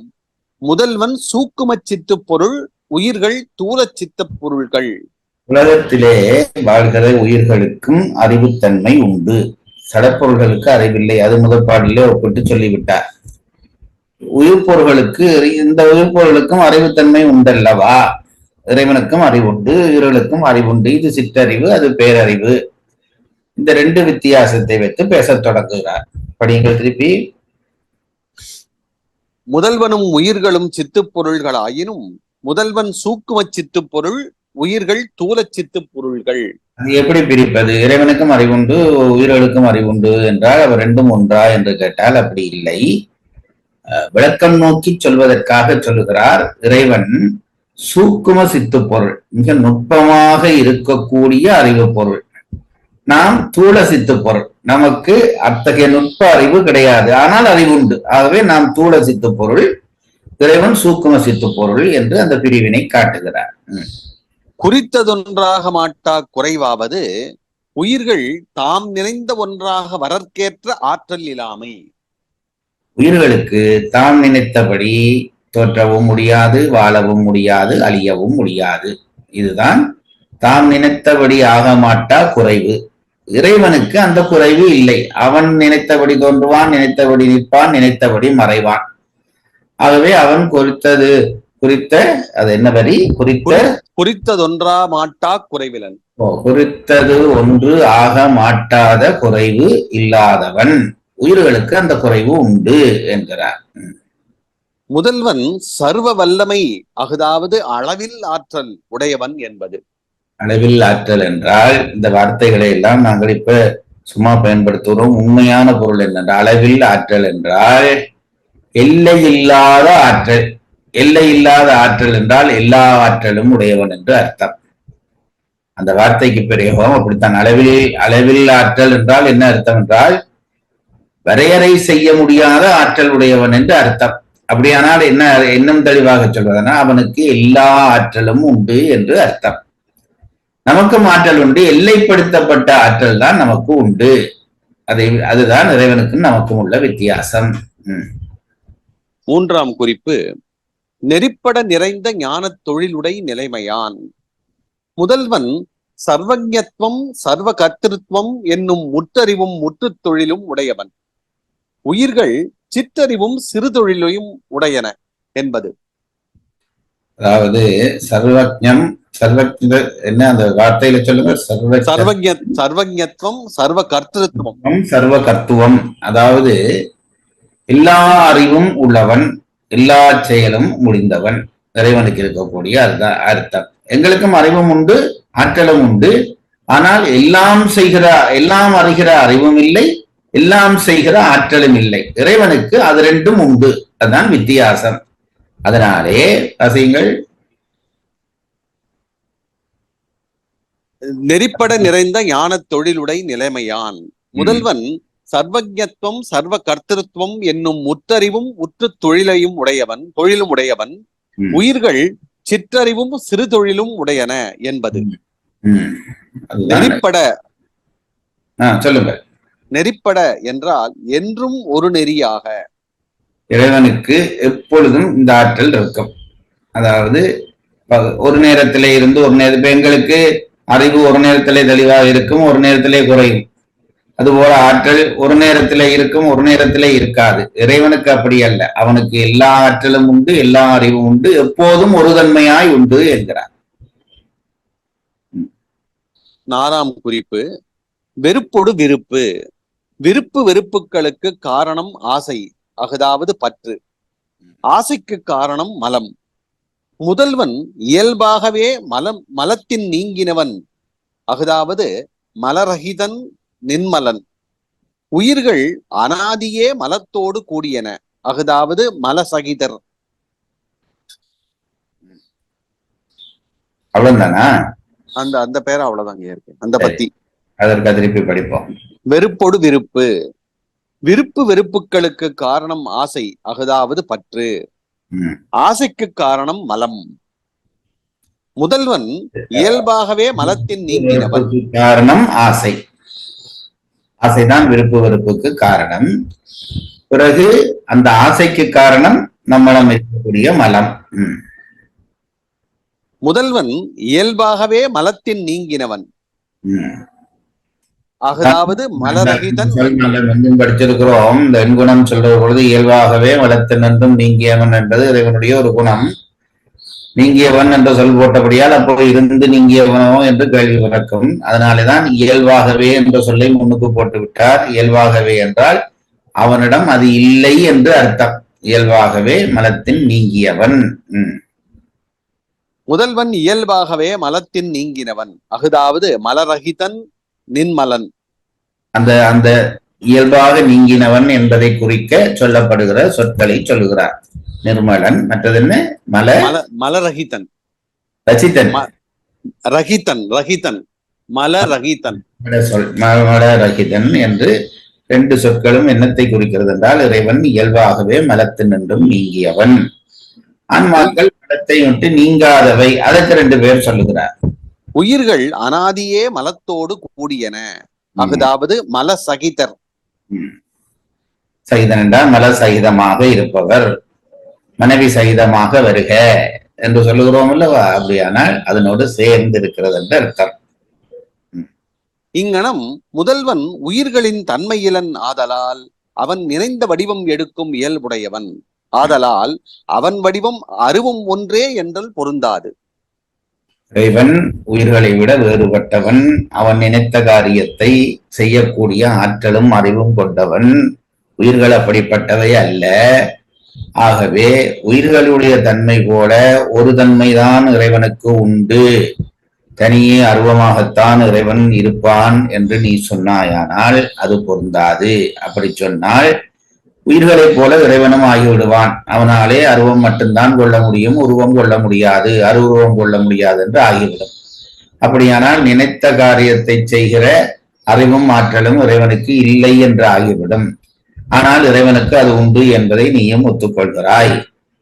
முதல்வன் சூக்குமச் சித்துப் பொருள், உயிர்கள் தூலச் சித்தப் பொருள்கள். உலகத்திலே வாழ்கிற உயிர்களுக்கும் அறிவுத்தன்மை உண்டு, சடப்பொருள்களுக்கு அறிவில்லை. அது முதல் பாடலிலே ஒப்பிட்டு சொல்லிவிட்டார். உயிர்ப்பொருள்களுக்கு, இந்த உயிர்ப்பொருளுக்கும் அறிவுத்தன்மை உண்டல்லவா? இறைவனுக்கும் அறிவுண்டு, உயிர்களுக்கும் அறிவுண்டு. இது சிற்றறிவு, அது பேரறிவு. இந்த ரெண்டு வித்தியாசத்தை வைத்து பேசத் தொடங்குகிறார். படியுங்கள் திருப்பி. முதல்வனும் உயிர்களும் சித்துப் பொருள்கள் ஆயினும் முதல்வன் சூக்குமச் சித்துப் பொருள், உயிர்கள் தூலச் சித்துப் பொருள்கள். அது எப்படி பிரிப்பது? இறைவனுக்கும் அறிவுண்டு, உயிர்களுக்கும் அறிவுண்டு என்றால் அவர் ரெண்டும் ஒன்றா என்று கேட்டால் அப்படி இல்லை. விளக்கம் நோக்கி சொல்வதற்காக சொல்லுகிறார். இறைவன் சூக்கும சித்து பொருள், மிக நுட்பமாக இருக்கக்கூடிய அறிவு பொருள். நாம் தூள சித்து பொருள், நமக்கு அத்தகைய நுட்ப அறிவு கிடையாது, ஆனால் அறிவுண்டு. ஆகவே நாம் தூள சித்து பொருள், இறைவன் சூக்கும சித்து பொருள் என்று அந்த பிரிவினை காட்டுகிறார். குறித்ததொன்றாக மாட்டா குறைவாவது உயிர்கள் தாம் நிறைந்த ஒன்றாக வரற்கேற்ற ஆற்றல் இல்லாமை. உயிர்களுக்கு தாம் நினைத்தபடி தோற்றவும் முடியாது, வாழவும் முடியாது, அழியவும் முடியாது. இதுதான் தாம் நினைத்தபடி ஆக மாட்டா குறைவு. இறைவனுக்கு அந்த குறைவு இல்லை. அவன் நினைத்தபடி தோன்றுவான், நினைத்தபடி நிற்பான், நினைத்தபடி மறைவான். ஆகவே அவன் குறித்த அது என்ன வரி? குறித்ததொன்றா மாட்டா குறைவிலன். குறித்தது ஒன்று ஆக மாட்டாத குறைவு இல்லாதவன். உயிர்களுக்கு அந்த குறைவு உண்டு என்கிறார். முதல்வன் சர்வ வல்லமை, அதாவது அளவில் ஆற்றல் உடையவன் என்பது. அளவில் ஆற்றல் என்றால் இந்த வார்த்தைகளை எல்லாம் நாங்கள் இப்ப சும்மா பயன்படுத்துகிறோம். உண்மையான பொருள் என்னென்றால் அளவில் ஆற்றல் என்றால் எல்லை இல்லாத ஆற்றல். எல்லை இல்லாத ஆற்றல் என்றால் எல்லா ஆற்றலும் உடையவன் என்று அர்த்தம். அந்த வார்த்தைக்கு பிரயோகம் அப்படித்தான். அளவில் ஆற்றல் என்றால் என்ன அர்த்தம் என்றால் வரையறை செய்ய முடியாத ஆற்றல் உடையவன் என்று அர்த்தம். அப்படியானால் என்ன இன்னும் தெளிவாக சொல்வதனா அவனுக்கு எல்லா ஆற்றலும் உண்டு என்று அர்த்தம். நமக்கும் ஆற்றல் உண்டு, எல்லைப்படுத்தப்பட்ட ஆற்றல் தான் நமக்கு உண்டு. அதுதான் இறைவனுக்கும் நமக்கும் உள்ள வித்தியாசம். மூன்றாம் குறிப்பு, நெறிப்பட நிறைந்த ஞான தொழிலுடை நிலைமையான். முதல்வன் சர்வஞத்துவம் சர்வ கர்த்திருவம் என்னும் முற்றறிவும் முற்று தொழிலும் உடையவன். உயிர்கள் சிற்றறிவும் சிறு தொழிலையும் உடையன என்பது. அதாவது சர்வஜம் என்ன அந்த வார்த்தையில சொல்லுங்க? சர்வஞத்துவம் சர்வ கர்த்திருவம். சர்வ கர்த்துவம் அதாவது எல்லா அறிவும் உள்ளவன், எல்லா செயலும் முடிந்தவன் இறைவனுக்கு இருக்கக்கூடிய அதுதான் அர்த்தம். எங்களுக்கும் அறிவும் உண்டு, ஆற்றலும் உண்டு. ஆனால் எல்லாம் அறிகிற அறிவும் இல்லை, எல்லாம் செய்கிற ஆற்றலும் இல்லை. இறைவனுக்கு அது ரெண்டும் உண்டு. அதுதான் வித்தியாசம். அதனாலே ரசியங்கள் நெறிப்பட நிறைந்த ஞான தொழிலுடை நிலைமையான். முதல்வன் சர்வஞத்துவம் சர்வ கர்த்திருவம் என்னும் முற்றறிவும் முற்று தொழிலும் உடையவன். உயிர்கள் சிற்றறிவும் சிறு தொழிலும் உடையன என்பது. நெறிப்பட சொல்லுங்க. நெறிப்பட என்றால் என்றும் ஒரு நெறியாக. இறைவனுக்கு எப்பொழுதும் இந்த ஆற்றல் இருக்கும். அதாவது ஒரு நேரத்திலே இருந்து ஒரு நேரத்தில் எங்களுக்கு அறிவு ஒரு நேரத்திலே தெளிவாக இருக்கும், ஒரு நேரத்திலே குறையும். அதுபோல ஆற்றல் ஒரு நேரத்திலே இருக்கும், ஒரு நேரத்திலே இருக்காது. இறைவனுக்கு அப்படி அல்ல. அவனுக்கு எல்லா ஆற்றலும் உண்டு, எல்லா அறிவும் உண்டு, எப்போதும் ஒரு தன்மையாய் உண்டு என்கிறார். நாலாம் குறிப்பு, வெறுப்பொடு விருப்பு. வெறுப்புகளுக்கு காரணம் ஆசை, அதாவது பற்று. ஆசைக்கு காரணம் மலம். முதல்வன் இயல்பாகவே மலத்தின் நீங்கினவன், அதாவது மலரகிதன் நின்மலன். உயிர்கள் அனாதியே மலத்தோடு கூடியன, அதாவது மலசகிதர். அவ்வளவுதானா? அந்த பேர் அவ்வளவுதாங்க இருக்கு. அந்த பத்தி அதற்கு திருப்பி படிப்போம். வெறுப்பொடு வெறுப்புகளுக்கு காரணம் ஆசை, அதாவது பற்று. ஆசைக்கு காரணம் மலம். முதல்வன் இயல்பாகவே மலத்தின் நீங்கினவன். காரணம் ஆசை. ஆசைதான் வெறுப்புக்கு காரணம். பிறகு அந்த ஆசைக்கு காரணம் நம்மிடம் இருக்கக்கூடிய மலம். முதல்வன் இயல்பாகவே மலத்தின் நீங்கினவன். அதாவது மலரகிதன். கொஞ்சம் படிச்சிருக்கிறோம். இந்த எண்குணம் சொல்ற பொழுது இயல்பாகவே மலத்தினின்றும் நீங்கியவன் என்பது இறைவனுடைய ஒரு குணம். நீங்கியவன் என்று சொல் போட்டபடியால் அப்போ இருந்து நீங்கியவனோ என்று கேள்வி பிறக்கும். அதனாலேதான் இயல்பாகவே என்ற சொல்லை முன்னுக்கு போட்டு விட்டார். இயல்பாகவே என்றால் அவனிடம் அது இல்லை என்று அர்த்தம். இயல்பாகவே மலத்தின் நீங்கியவன். முதல்வன் இயல்பாகவே மலத்தின் நீங்கினவன். அதாவது மலரகிதன் நின்மலன். அந்த இயல்பாக நீங்கினவன் என்பதை குறிக்க சொல்லப்படுகிற சொற்களை சொல்லுகிறார். நிர்மலன், மற்றது என்ன? மலரகிதன். ரசிதன். ரகிதன் மலரகிதன். மலரகிதன் என்று ரெண்டு சொற்களும் என்னத்தை குறிக்கிறது என்றால் இறைவன் இயல்பாகவே மலத்தினின்றும் நீங்கியவன். ஆன்மாக்கள் மலத்தை விட்டு நீங்காதவை. அதற்கு ரெண்டு பேர் சொல்லுகிறார். உயிர்கள் அனாதியே மலத்தோடு கூடியன. அதாவது மல சகிதர். சகிதன் என்றால் மல சகிதமாக இருப்பவர், மனைவி சகிதமாக வருக என்று சொல்லுகிறோம் அல்லவா? அப்படியானால் அதனோடு சேர்ந்து இருக்கிறது என்று அர்த்தம். இங்கனம் முதல்வன் உயிர்களின் தன்மையிலன் ஆதலால் அவன் நினைந்த வடிவம் எடுக்கும் இயல்புடையவன். ஆதலால் அவன் வடிவம் அருவம் ஒன்றே என்றால் பொருந்தாது. இறைவன் உயிர்களை விட வேறுபட்டவன். அவன் நினைத்த காரியத்தை செய்யக்கூடிய ஆற்றலும் அறிவும் கொண்டவன். உயிர்கள் அப்படிப்பட்டவை அல்ல. ஆகவே உயிர்களுடைய தன்மை போல ஒரு தன்மைதான் இறைவனுக்கு உண்டு, தனியே அருவமாகத்தான் இறைவன் இருப்பான் என்று நீ சொன்னாயானால் அது பொருந்தாது. அப்படி சொன்னால் உயிர்களைப் போல இறைவனும் ஆகிவிடுவான். அவனாலே அருவம் மட்டும்தான் கொள்ள முடியும், உருவம் கொள்ள முடியாது, அருவுருவம் கொள்ள முடியாது என்று ஆகிவிடும். அப்படியானால் நினைத்த காரியத்தை செய்கிற அறிவும் ஆற்றலும் இறைவனுக்கு இல்லை என்று ஆகிவிடும். ஆனால் இறைவனுக்கு அது உண்டு என்பதை நீயும் ஒத்துக்கொள்கிறாய்.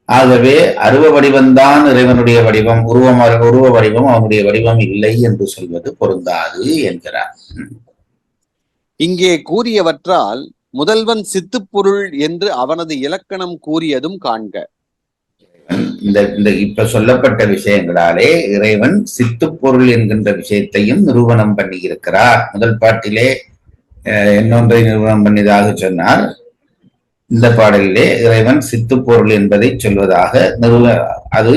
ஆகவே அருவ வடிவம்தான் இறைவனுடைய வடிவம், உருவ வடிவம் அவனுடைய வடிவம் இல்லை என்று சொல்வது பொருந்தாது என்கிறார். இங்கே கூறியவற்றால் முதல்வன் சித்துப்பொருள் என்று அவனது இலக்கணம் கூறியதும் காண்க. இந்த இப்ப சொல்லப்பட்ட விஷயங்களாலே இறைவன் சித்துப்பொருள் என்கின்ற விஷயத்தையும் நிரூபணம் பண்ணி இருக்கிறார். முதல் பாட்டிலே இன்னொன்றை நிரூபணம் பண்ணியதாக சொன்னார். இந்த பாடலிலே இறைவன் சித்துப்பொருள் என்பதை சொல்வதாக அது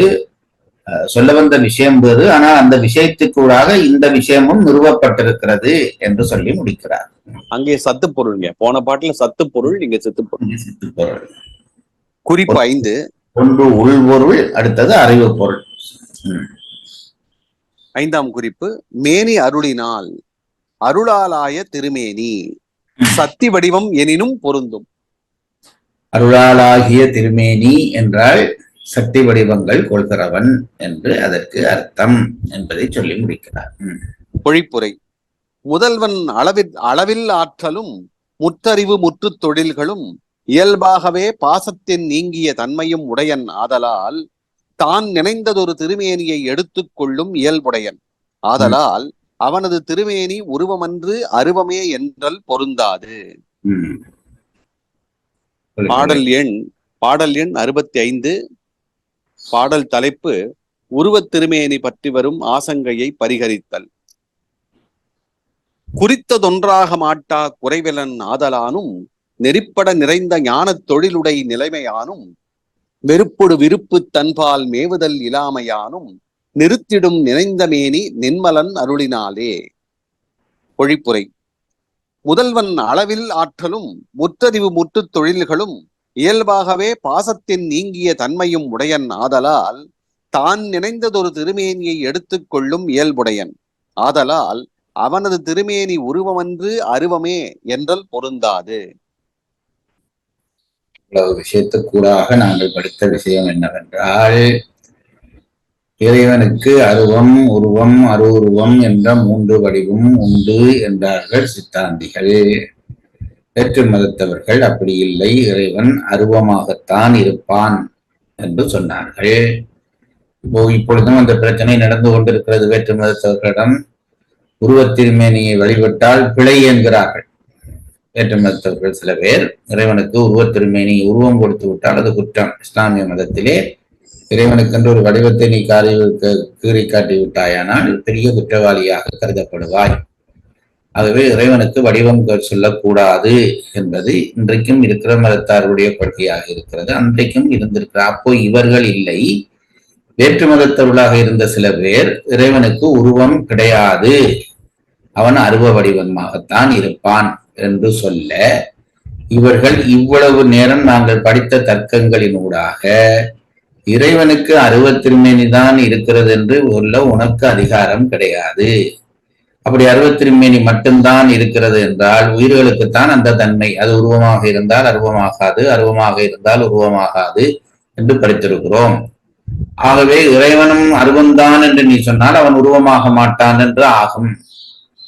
சொல்ல வந்த விஷயம் வேறு, ஆனால் அந்த விஷயத்துக்கூடாக இந்த விஷயமும் நிறுவப்பட்டிருக்கிறது என்று சொல்லி முடிக்கிறார். அங்கே சத்து பொருள்ங்க. போன பாட்டுல சத்து பொருள், இங்க சித்துப்பொருள். சித்துப்பொருள். குறிப்பு 5. ஒன்று உள்பொருள், அடுத்தது அறிவு பொருள். 5ஆம் குறிப்பு. மேனி அருளினால் அருளாலாய திருமேனி சக்தி வடிவம் எனினும் பொருந்தும். அருளாலாகிய திருமேனி என்றால் சக்தி வடிவங்கள் கொள்கிறவன் என்று அதற்கு அர்த்தம் என்பதை சொல்லி முடிக்கிறார். பொழிப்புரை. முதல்வன் அளவில் ஆற்றலும் முற்றறிவு முற்று தொழில்களும் இயல்பாகவே பாசத்தின் நீங்கிய தன்மையும் உடையன். ஆதலால் தான் நினைந்ததொரு திருமேனியை எடுத்துக் கொள்ளும் இயல்புடையன். ஆதலால் அவனது திருமேனி உருவமன்று அருவமே என்றல் பொருந்தாது. பாடல் எண் 65. பாடல் தலைப்பு உருவத் திருமேனி பற்றி வரும் ஆசங்கையை பரிகரித்தல். குறித்ததொன்றாக மாட்டா குறைவிலன் ஆதலானும் நெறிப்பட நிறைந்த ஞானத் தொழிலுடை நிலைமையானும் வெறுப்பொடு விருப்பு தன்பால் மேவுதல் இலாமையானும் நிறுத்திடும் நினைந்த மேனி நின்மலன் அருளினாலே. பொழிப்புரை. முதல்வன் அளவில் ஆற்றலும் முற்றறிவு முற்று தொழில்களும் இயல்பாகவே பாசத்தின் நீங்கிய தன்மையும் உடையன். ஆதலால் தான் நினைந்ததொரு திருமேனியை எடுத்துக் கொள்ளும் இயல்புடையன். ஆதலால் அவனது திருமேனி உருவமன்று அருவமே என்றல் பொருந்தாது. விஷயத்துக்கூடாக நாங்கள் படித்த விஷயம் என்னவென்றால், இறைவனுக்கு அருவம், உருவம், அருவுருவம் என்ற 3 வடிவம் உண்டு என்றார்கள் சித்தாந்திகள். வேற்று மதத்தவர்கள் அப்படி இல்லை, இறைவன் அருவமாகத்தான் இருப்பான் என்று சொன்னார்கள். இப்பொழுதும் அந்த பிரச்சனை நடந்து கொண்டிருக்கிறது. வேற்று மதத்தவர்களிடம் உருவத் திருமேனியை வழிபட்டால் பிழை என்கிறார்கள். வேற்று மதத்தவர்கள் சில பேர் இறைவனுக்கு உருவத்திருமேனி உருவம் கொடுத்து விட்டால் அது குற்றம். இஸ்லாமிய மதத்திலே இறைவனுக்கென்று ஒரு வடிவத்தை நீ கீறி காட்டி விட்டாயானால் பெரிய குற்றவாளியாக கருதப்படுவாய். ஆகவே இறைவனுக்கு வடிவம் சொல்லக்கூடாது என்பது இன்றைக்கும் இருக்கிற மதத்தாருடைய கொள்கையாக இருக்கிறது. அன்றைக்கும் இருந்திருக்கிற. அப்போ இவர்கள் இல்லை, வேற்று மதத்தவர்களாக இருந்த சில பேர் இறைவனுக்கு உருவம் கிடையாது, அவன் அருவ வடிவமாகத்தான் இருப்பான் என்று சொல்ல, இவர்கள் இவ்வளவு நேரம் நாங்கள் படித்த தர்க்கங்களினூடாக இறைவனுக்கு அருவத்திருமேனிதான் இருக்கிறது என்று சொல்ல உனக்கு அதிகாரம் கிடையாது. அப்படி அருவத்திருமேனி மட்டும்தான் இருக்கிறது என்றால் உயிர்களுக்குத்தான் அந்த தன்மை. அது உருவமாக இருந்தால் அருவமாகாது, அருவமாக இருந்தால் உருவமாகாது என்று படித்திருக்கிறோம். ஆகவே இறைவனும் அருவம்தான் என்று நீ சொன்னால் அவன் உருவமாக மாட்டான் என்று ஆகும்.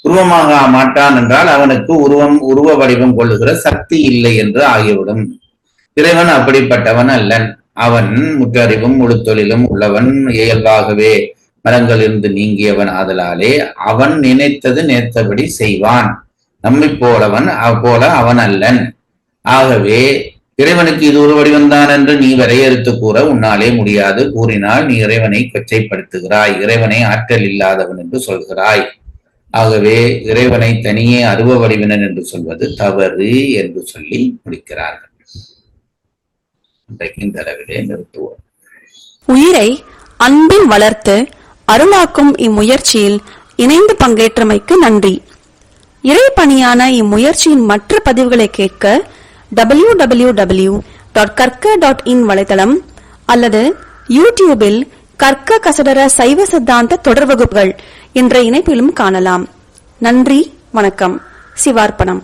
உருவமாக மாட்டான் என்றால் அவனுக்கு உருவ வடிவம் கொள்ளுகிற சக்தி இல்லை என்று ஆகிவிடும். இறைவன் அப்படிப்பட்டவன் அல்லன். அவன் முற்றறிவும் முழுத்தொழிலும் உள்ளவன், இயல்பாகவே மரங்கள் இருந்து நீங்கியவன். ஆதலாலே அவன் நினைத்தது நேர்த்தபடி செய்வான். நம்மை போல அவன் அல்லன். ஆகவே இறைவனுக்கு இது ஒரு வடிவம்தான் என்று நீ வரையறுத்து கூற உன்னாலே முடியாது. கூறினால் நீ இறைவனை கொச்சைப்படுத்துகிறாய், இறைவனை ஆற்றல் இல்லாதவன் என்று சொல்கிறாய். ஆகவே இறைவனை தனியே அருவ வடிவினன் என்று சொல்வது தவறு என்று சொல்லி முடிக்கிறார்கள். இன்றைக்கு இந்த அளவிலே நிறுத்துவோம். உயிரை அன்பில் வளர்த்து அருளாக்கும் இம்முயற்சியில் இணைந்து பங்கேற்றமைக்கு நன்றி. இறைப்பணியான இம்முயற்சியின் மற்ற பதிவுகளை கேட்க www.karka.in வலைத்தளம் அல்லது யூடியூபில் கற்க கசடர சைவ சித்தாந்த தொடர் வகுப்புகள் என்ற இணைப்பிலும் காணலாம். நன்றி, வணக்கம். சிவார்ப்பணம்.